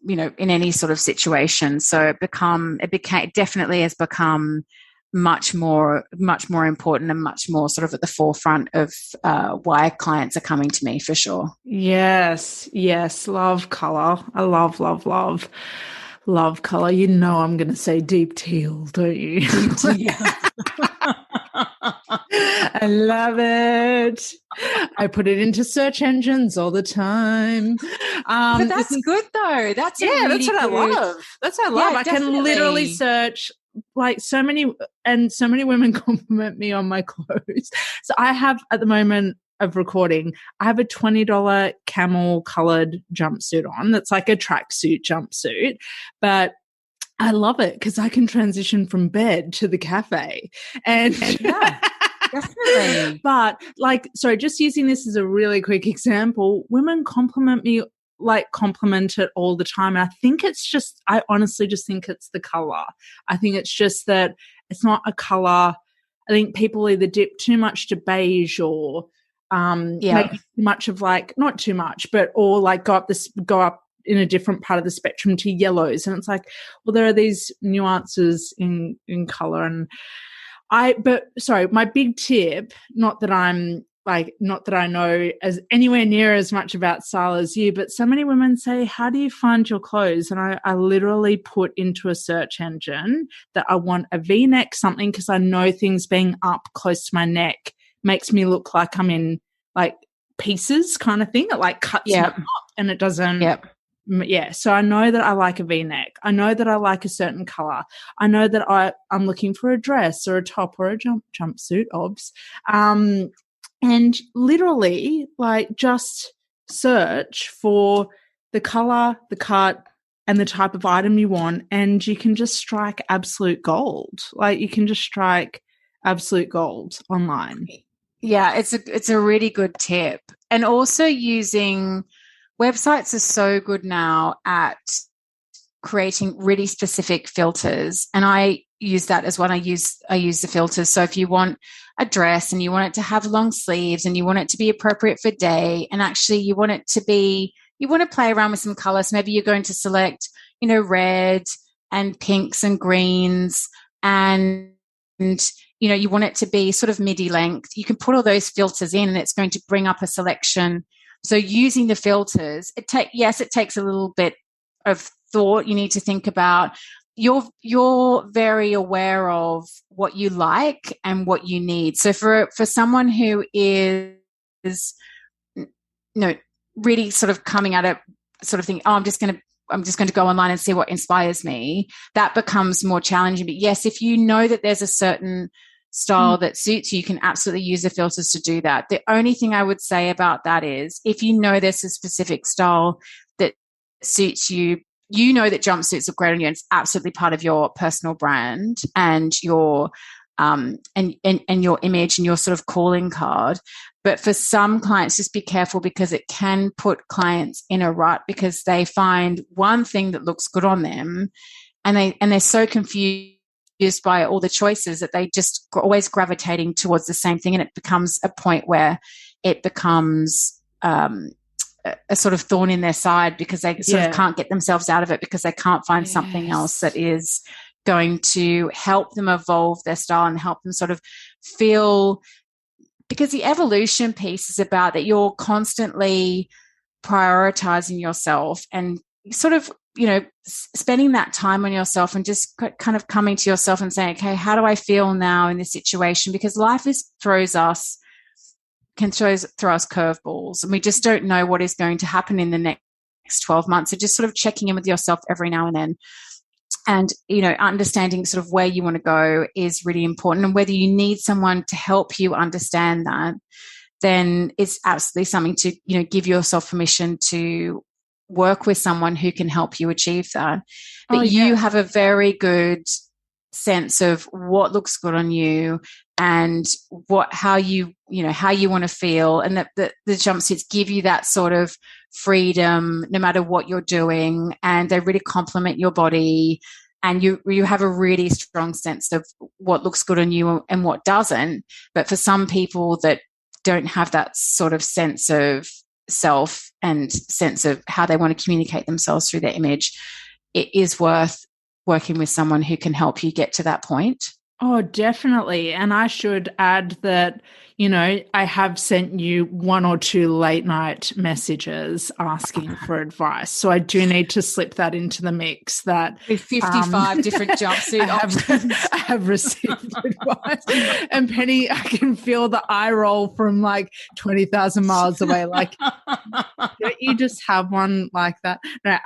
in any sort of situation. So it definitely has become much more important and much more sort of at the forefront of why clients are coming to me, for sure. Yes. Love color. I love color. I'm going to say deep teal, don't you? Yeah. I love it. I put it into search engines all the time. But that's good though. That's what I love. That's what I love. I can literally search like so many women compliment me on my clothes. So I have, at the moment of recording, I have a $20 camel colored jumpsuit on. That's like a tracksuit jumpsuit, but I love it because I can transition from bed to the cafe. And yeah, definitely. But just using this as a really quick example, women compliment it all the time. And I honestly just think it's the color. I think it's just that it's not a color. I think people either dip too much to beige or maybe too much of not too much, but or go up in a different part of the spectrum to yellows. And it's like, well, there are these nuances in color. And my big tip, not that I know as anywhere near as much about style as you, but so many women say, how do you find your clothes? And I literally put into a search engine that I want a V-neck something, because I know things being up close to my neck makes me look like I'm in pieces kind of thing. It cuts me up, and it doesn't. Yep. Yeah, so I know that I like a V-neck. I know that I like a certain color. I know that I'm looking for a dress or a top or a jumpsuit, obs. And literally, just search for the color, the cut, and the type of item you want, and you can just strike absolute gold. You can just strike absolute gold online. Yeah, it's a really good tip. And also using websites are so good now at creating really specific filters, and I use that as well. I use the filters. So if you want a dress and you want it to have long sleeves and you want it to be appropriate for day, and actually you want to play around with some colors. Maybe you're going to select, red and pinks and greens, and you want it to be sort of midi length. You can put all those filters in, and it's going to bring up a selection. So using the filters, it takes a little bit of thought. You need to think about, you're very aware of what you like and what you need. So for someone who is, really sort of coming at it, sort of thinking, I'm just going to go online and see what inspires me, that becomes more challenging. But yes, if you know that there's a certain style that suits you can absolutely use the filters to do that. The only thing I would say about that is, if you know there's a specific style that suits you, that jumpsuits look great on you, and it's absolutely part of your personal brand and your and your image and your sort of calling card. But for some clients, just be careful, because it can put clients in a rut, because they find one thing that looks good on them and they're so confused by all the choices that they just always gravitating towards the same thing, and it becomes a point where it becomes a sort of thorn in their side because they sort of can't get themselves out of it because they can't find something else that is going to help them evolve their style and help them sort of feel, because the evolution piece is about that you're constantly prioritizing yourself and sort of, you know, spending that time on yourself and just kind of coming to yourself and saying, okay, how do I feel now in this situation? Because life can throw us curveballs, and we just don't know what is going to happen in the next 12 months. So just sort of checking in with yourself every now and then, and, you know, understanding sort of where you want to go is really important. And whether you need someone to help you understand that, then it's absolutely something to, you know, give yourself permission to work with someone who can help you achieve that. But you have a very good sense of what looks good on you and how you want to feel, and that the jumpsuits give you that sort of freedom no matter what you're doing, and they really complement your body, and you have a really strong sense of what looks good on you and what doesn't. But for some people that don't have that sort of sense of self and sense of how they want to communicate themselves through their image, it is worth working with someone who can help you get to that point. Oh, definitely. And I should add that, you know, I have sent you 1 or 2 late night messages asking for advice. So I do need to slip that into the mix. That with 55 different jumpsuit options. I have received advice. And Penny, I can feel the eye roll from like 20,000 miles away. Like, don't you just have one like that? No,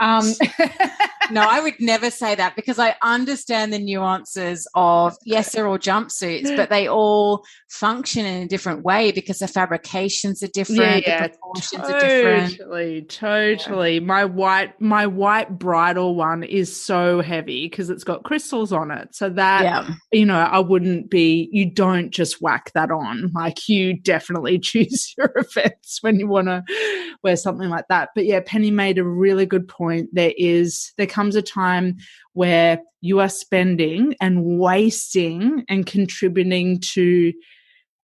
no, I would never say that, because I understand the nuances of, yes, they're all jumpsuits, but they all function in a different way because the fabrications are different, the proportions are different. Totally. My white bridal one is so heavy because it's got crystals on it. So that, you know, you don't just whack that on. Like, you definitely choose your events when you want to wear something like that. But yeah, Penny made a really good point. There comes a time where you are spending and wasting and contributing to,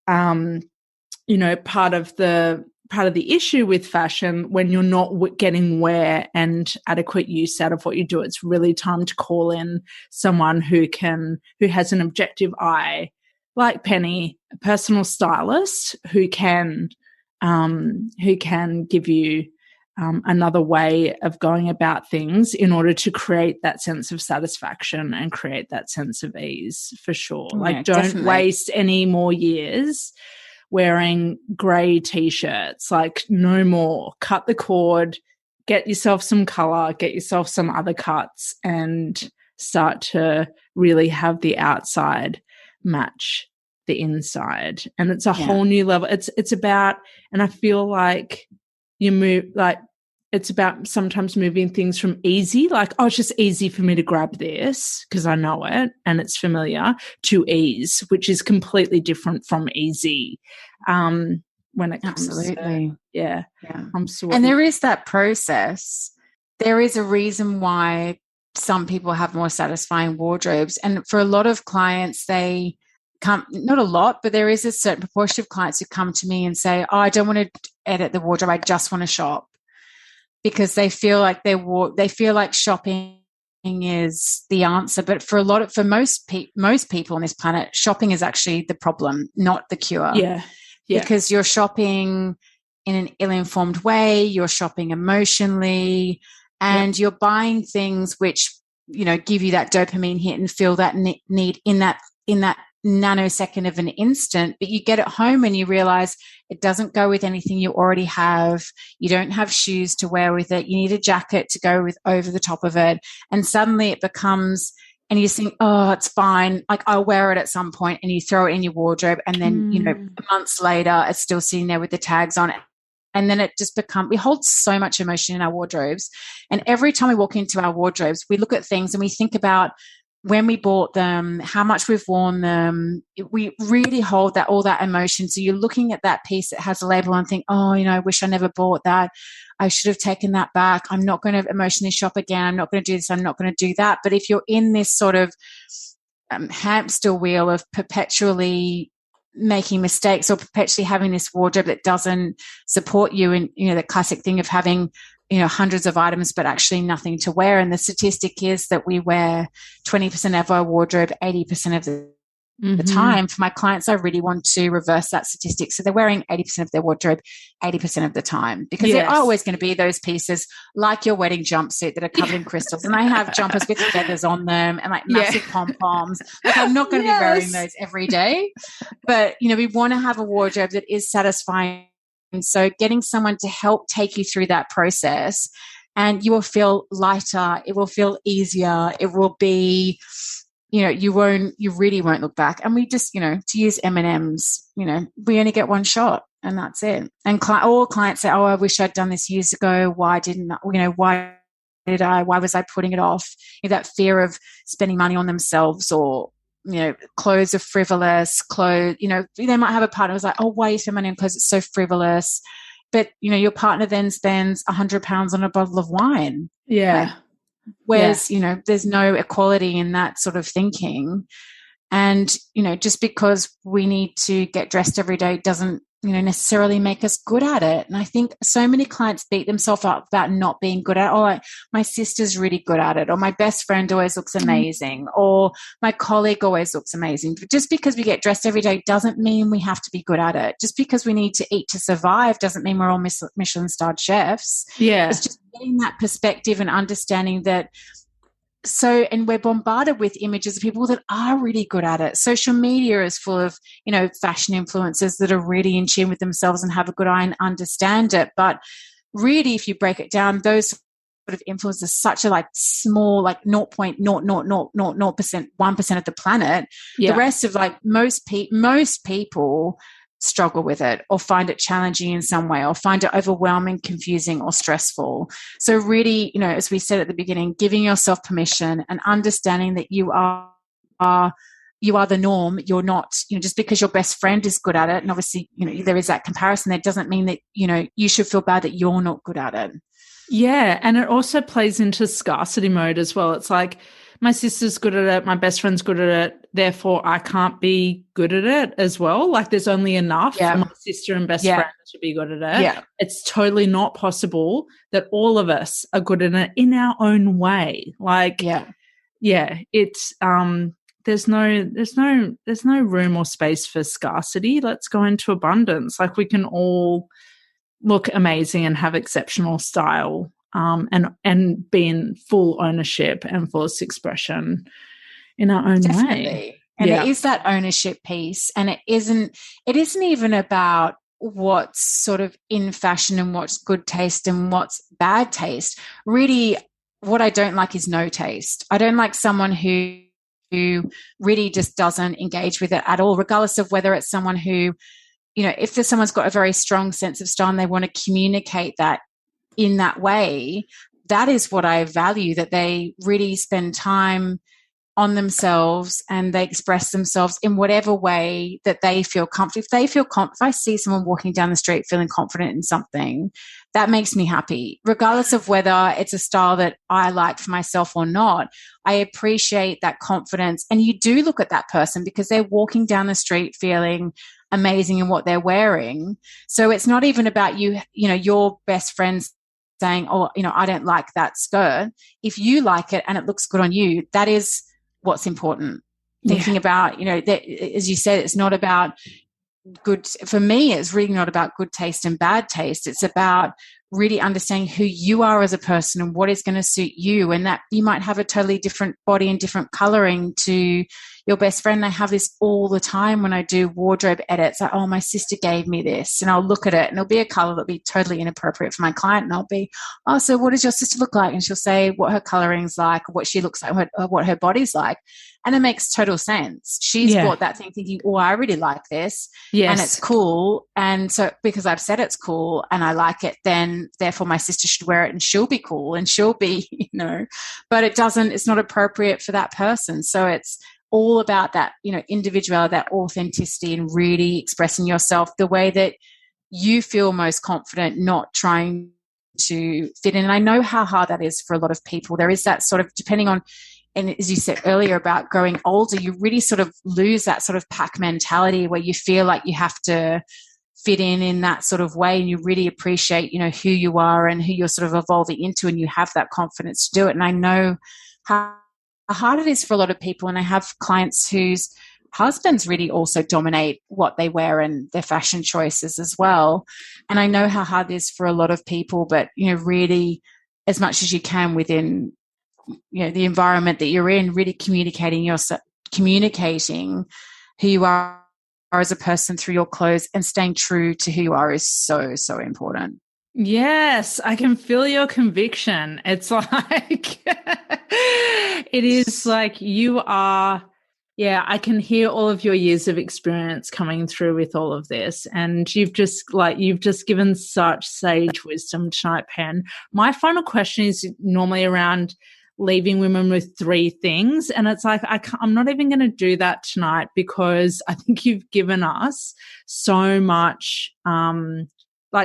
you know, part of the issue with fashion when you're not getting wear and adequate use out of what you do. It's really time to call in someone who has an objective eye, like Penny, a personal stylist who can give you another way of going about things in order to create that sense of satisfaction and create that sense of ease, for sure. Like, don't waste any more years wearing grey T-shirts. Like, no more. Cut the cord, get yourself some colour, get yourself some other cuts, and start to really have the outside match the inside. And it's a whole new level. It's about, and I feel like it's about sometimes moving things from easy, like, oh, it's just easy for me to grab this because I know it and it's familiar, to ease, which is completely different from easy. When it comes to, I'm sorry. And there is that process. There is a reason why some people have more satisfying wardrobes. And for a lot of clients, they come, not a lot, but there is a certain proportion of clients who come to me and say, oh, I don't want to edit the wardrobe, I just want to shop. Because they feel like shopping is the answer. But for most people on this planet, shopping is actually the problem, not the cure. Yeah. Because you're shopping in an ill-informed way, you're shopping emotionally, and you're buying things which, you know, give you that dopamine hit and feel that need in that nanosecond of an instant. But you get it home and you realize it doesn't go with anything you already have. You don't have shoes to wear with it. You need a jacket to go with over the top of it. And suddenly it becomes, and you think, oh, it's fine, like, I'll wear it at some point, and you throw it in your wardrobe, and then, you know, months later it's still sitting there with the tags on it. And then it just we hold so much emotion in our wardrobes. And every time we walk into our wardrobes, we look at things and we think about when we bought them, how much we've worn them. We really hold all that emotion. So you're looking at that piece that has a label and think, oh, you know, I wish I never bought that. I should have taken that back. I'm not going to emotionally shop again. I'm not going to do this. I'm not going to do that. But if you're in this sort of hamster wheel of perpetually making mistakes or perpetually having this wardrobe that doesn't support you, and the classic thing of having hundreds of items but actually nothing to wear. And the statistic is that we wear 20% of our wardrobe 80% of the time. For my clients, I really want to reverse that statistic. So they're wearing 80% of their wardrobe 80% of the time, because there are always going to be those pieces like your wedding jumpsuit that are covered in crystals. And I have jumpers with feathers on them and like massive pom-poms. Like, I'm not going to be wearing those every day, but we want to have a wardrobe that is satisfying. And so getting someone to help take you through that process, and you will feel lighter, it will feel easier, it will be, you really won't look back. And we just, to use M&Ms, we only get one shot and that's it. And all clients say, oh, I wish I'd done this years ago. Why didn't I, why was I putting it off? That fear of spending money on themselves, or, clothes are frivolous, they might have a partner who's like, oh, why are you spending money on clothes? It's so frivolous. But, your partner then spends £100 on a bottle of wine. Yeah. Whereas, there's no equality in that sort of thinking. And, just because we need to get dressed every day doesn't, necessarily make us good at it. And I think so many clients beat themselves up about not being good at it. Oh, my sister's really good at it, or my best friend always looks amazing, or my colleague always looks amazing. But just because we get dressed every day doesn't mean we have to be good at it. Just because we need to eat to survive doesn't mean we're all Michelin-starred chefs. Yeah. It's just getting that perspective and understanding that. So, and we're bombarded with images of people that are really good at it. Social media is full of, fashion influencers that are really in tune with themselves and have a good eye and understand it. But really, if you break it down, those sort of influencers are such a small, 0.000000%, 1% of the planet. Yeah. The rest of most people struggle with it, or find it challenging in some way, or find it overwhelming, confusing, or stressful. So really, as we said at the beginning, giving yourself permission and understanding that you are the norm. You're not, just because your best friend is good at it, and obviously, there is that comparison, that doesn't mean that, you should feel bad that you're not good at it. Yeah. And it also plays into scarcity mode as well. It's like, my sister's good at it, my best friend's good at it, therefore I can't be good at it as well. Like, there's only enough for my sister and best friend to be good at it. Yeah. It's totally not possible that all of us are good at it in our own way. It's there's no room or space for scarcity. Let's go into abundance. Like, we can all look amazing and have exceptional style. And be in full ownership and fullest expression in our own way. And it is that ownership piece. And it isn't even about what's sort of in fashion and what's good taste and what's bad taste. Really, what I don't like is no taste. I don't like someone who really just doesn't engage with it at all, regardless of whether it's someone who, if there's someone's got a very strong sense of style and they want to communicate that in that way, that is what I value, that they really spend time on themselves and they express themselves in whatever way that they feel comfortable. If I see someone walking down the street feeling confident in something, that makes me happy, regardless of whether it's a style that I like for myself or not. I appreciate that confidence. And you do look at that person because they're walking down the street feeling amazing in what they're wearing. So it's not even about your best friends saying, oh, I don't like that skirt. If you like it and it looks good on you, that is what's important. Thinking about, that, as you said, it's not about good. For me, it's really not about good taste and bad taste. It's about really understanding who you are as a person and what is going to suit you, and that you might have a totally different body and different coloring to your best friend. I have this all the time when I do wardrobe edits. Like, oh, my sister gave me this, and I'll look at it and it'll be a color that'll be totally inappropriate for my client, and I'll be, oh, so what does your sister look like? And she'll say what her coloring's like, what she looks like, what her body's like. And it makes total sense. She's bought that thing thinking, oh, I really like this. Yes. And it's cool. And so because I've said it's cool and I like it, then therefore my sister should wear it and she'll be cool and she'll be, but it's not appropriate for that person. So it's all about that, individuality, that authenticity, and really expressing yourself the way that you feel most confident, not trying to fit in. And I know how hard that is for a lot of people. There is that sort of, depending on, and as you said earlier about growing older, you really sort of lose that sort of pack mentality where you feel like you have to fit in that sort of way, and you really appreciate, who you are and who you're sort of evolving into, and you have that confidence to do it. And I know how hard it is for a lot of people, and I have clients whose husbands really also dominate what they wear and their fashion choices as well. And I know how hard it is for a lot of people, but really, as much as you can within the environment that you're in, really communicating who you are as a person through your clothes and staying true to who you are is so, so important. Yes, I can feel your conviction. It's like, it is like you are, I can hear all of your years of experience coming through with all of this. And you've just given such sage wisdom tonight, Pen. My final question is normally around leaving women with 3 things. And it's like, I'm not even going to do that tonight because I think you've given us so much,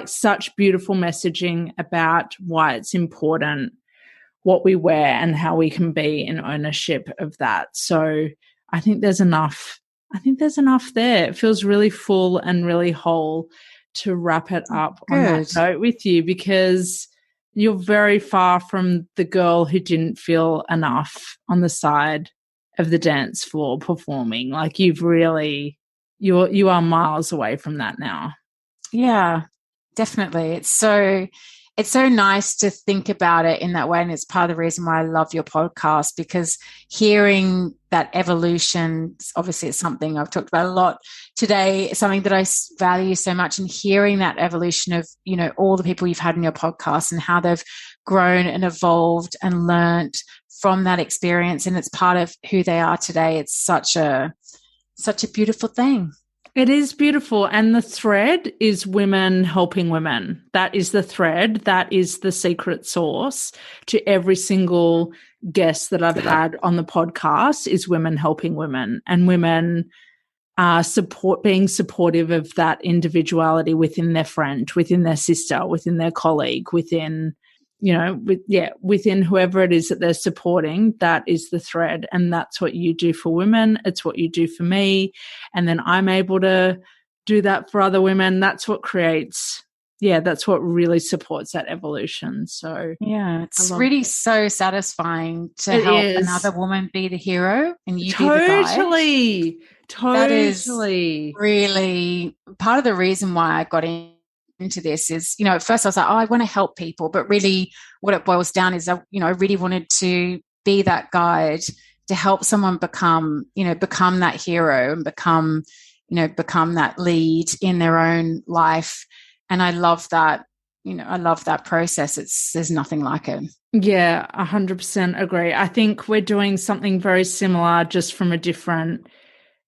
such beautiful messaging about why it's important what we wear and how we can be in ownership of that. So I think there's enough. There. It feels really full and really whole to wrap it up on that note with you, because you're very far from the girl who didn't feel enough on the side of the dance floor performing. Like you are miles away from that now. Yeah, definitely. It's so nice to think about it in that way. And it's part of the reason why I love your podcast, because hearing that evolution, obviously it's something I've talked about a lot today, something that I value so much, and hearing that evolution of, all the people you've had in your podcast and how they've grown and evolved and learnt from that experience. And it's part of who they are today. It's such a beautiful thing. It is beautiful. And the thread is women helping women. That is the thread. That is the secret sauce to every single guest that I've had on the podcast, is women helping women, and women being supportive of that individuality within their friend, within their sister, within their colleague, within within whoever it is that they're supporting. That is the thread. And that's what you do for women. It's what you do for me. And then I'm able to do that for other women. That's what creates, that's what really supports that evolution. So it's really so satisfying to help another woman be the hero and you be the guide. Totally. That is really part of the reason why I got into this is, at first I was like, I want to help people, but really what it boils down is, I really wanted to be that guide to help someone become that hero and become that lead in their own life. And I love that, I love that process. There's nothing like it. Yeah, 100% agree. I think we're doing something very similar, just from a different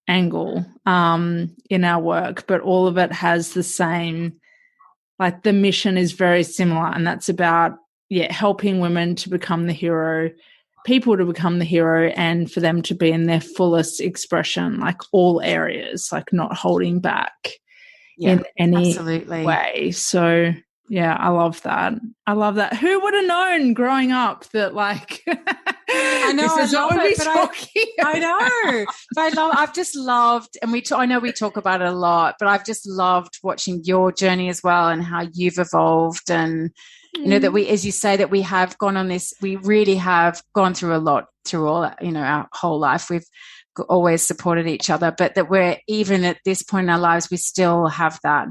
angle in our work, but all of it has the same, like the mission is very similar, and that's about, helping women to become the hero, people to become the hero, and for them to be in their fullest expression, like all areas, like not holding back in any way. So, I love that. Who would have known growing up that, like, I know, this is I love it, but I know. But I've just loved, and I know we talk about it a lot, but I've just loved watching your journey as well, and how you've evolved, and that we, as you say, that we have gone on this. We really have gone through a lot through all, our whole life. We've always supported each other, but that we're, even at this point in our lives, we still have that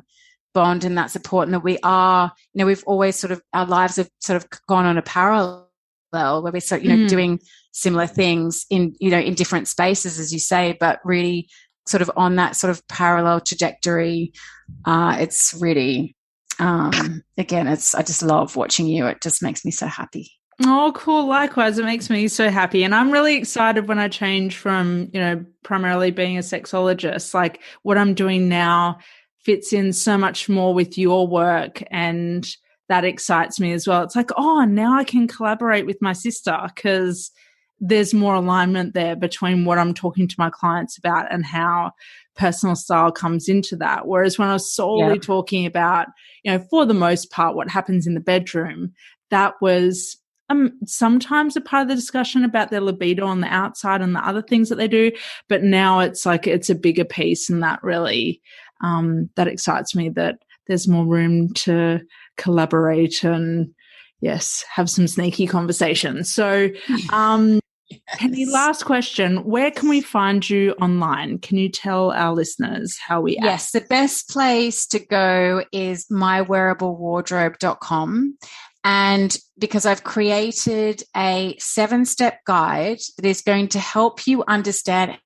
bond and that support, and that we are, we've always our lives have sort of gone on a parallel, where we're doing similar things in different spaces, as you say, but really sort of on that sort of parallel trajectory. It's really, again, I just love watching you. It just makes me so happy. Oh, cool. Likewise, it makes me so happy. And I'm really excited when I change from, primarily being a sexologist. Like, what I'm doing now fits in so much more with your work, and that excites me as well. It's like, now I can collaborate with my sister, because there's more alignment there between what I'm talking to my clients about and how personal style comes into that. Whereas when I was solely talking about, for the most part, what happens in the bedroom, that was sometimes a part of the discussion about their libido on the outside and the other things that they do, but now it's like it's a bigger piece, and that really that excites me, that there's more room to collaborate and yes, have some sneaky conversations. So Yes. Penny, last question. Where can we find you online? Can you tell our listeners how we Yes, the best place to go is mywearablewardrobe.com. And because I've created a 7-step guide that is going to help you understand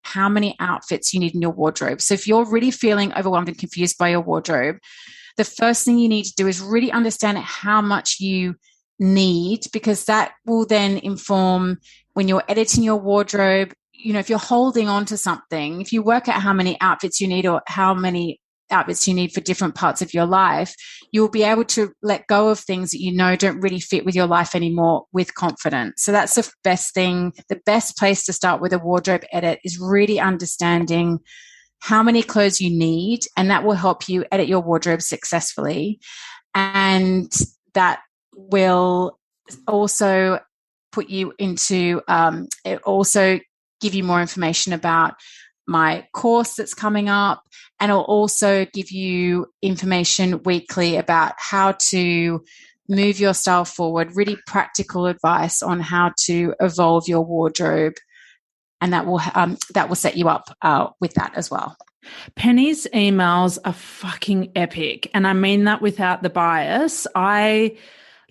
how many outfits you need in your wardrobe. So if you're really feeling overwhelmed and confused by your wardrobe, the first thing you need to do is really understand how much you need, because that will then inform when you're editing your wardrobe. You know, if you're holding on to something, if you work out how many outfits you need or how many outfits you need for different parts of your life, you'll be able to let go of things that you know don't really fit with your life anymore with confidence. So that's the best thing. The best place to start with a wardrobe edit is really understanding how many clothes you need, and that will help you edit your wardrobe successfully. And that will also put you into it also give you more information about my course that's coming up, and it'll also give you information weekly about how to move your style forward, really practical advice on how to evolve your wardrobe, and that will set you up with that as well. Penny's emails are fucking epic, and I mean that without the bias. I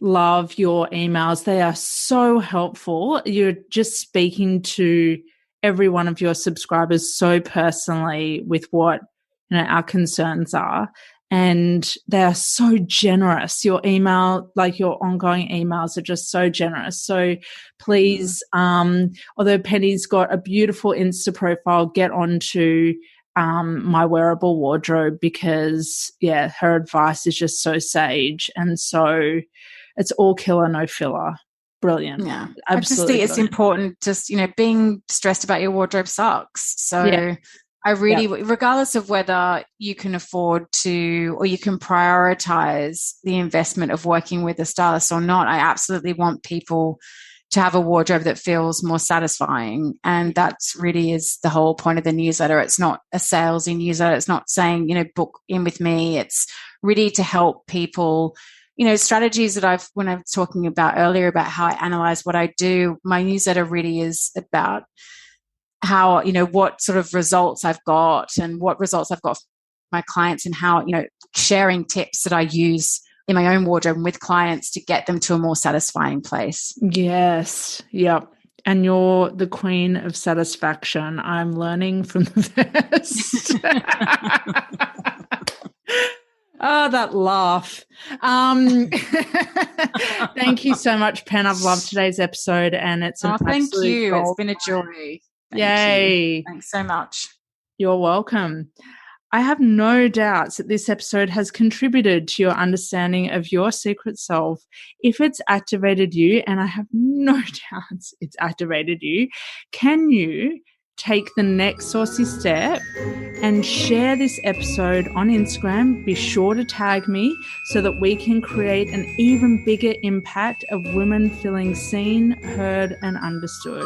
love your emails. They are so helpful. You're just speaking to every one of your subscribers so personally with what, you know, our concerns are, and they are so generous. Your email, like your ongoing emails, are just so generous. So please, although Penny's got a beautiful Insta profile, get onto my Wearable Wardrobe, because yeah, her advice is just so sage, and so it's all killer, no filler. Brilliant. Yeah. Absolutely. I just think it's important. Just, you know, being stressed about your wardrobe sucks. So yeah. I really, regardless of whether you can afford to or you can prioritize the investment of working with a stylist or not, I absolutely want people to have a wardrobe that feels more satisfying. And that's really is the whole point of the newsletter. It's not a salesy newsletter. It's not saying, you know, book in with me. It's really to help people, you know, strategies that when I was talking about earlier about how I analyze what I do. My newsletter really is about how, you know, what sort of results I've got and what results I've got for my clients, and how, you know, sharing tips that I use in my own wardrobe with clients to get them to a more satisfying place. Yes. Yep. And you're the queen of satisfaction. I'm learning from the best. Oh, that laugh. Thank you so much, Pen. I've loved today's episode, and it's an thank you. Gold. It's been a joy. Yay. Thanks so much. You're welcome. I have no doubts that this episode has contributed to your understanding of your secret self. If it's activated you, and I have no doubts it's activated you, can you take the next saucy step and share this episode on Instagram? Be sure to tag me so that we can create an even bigger impact of women feeling seen, heard, and understood.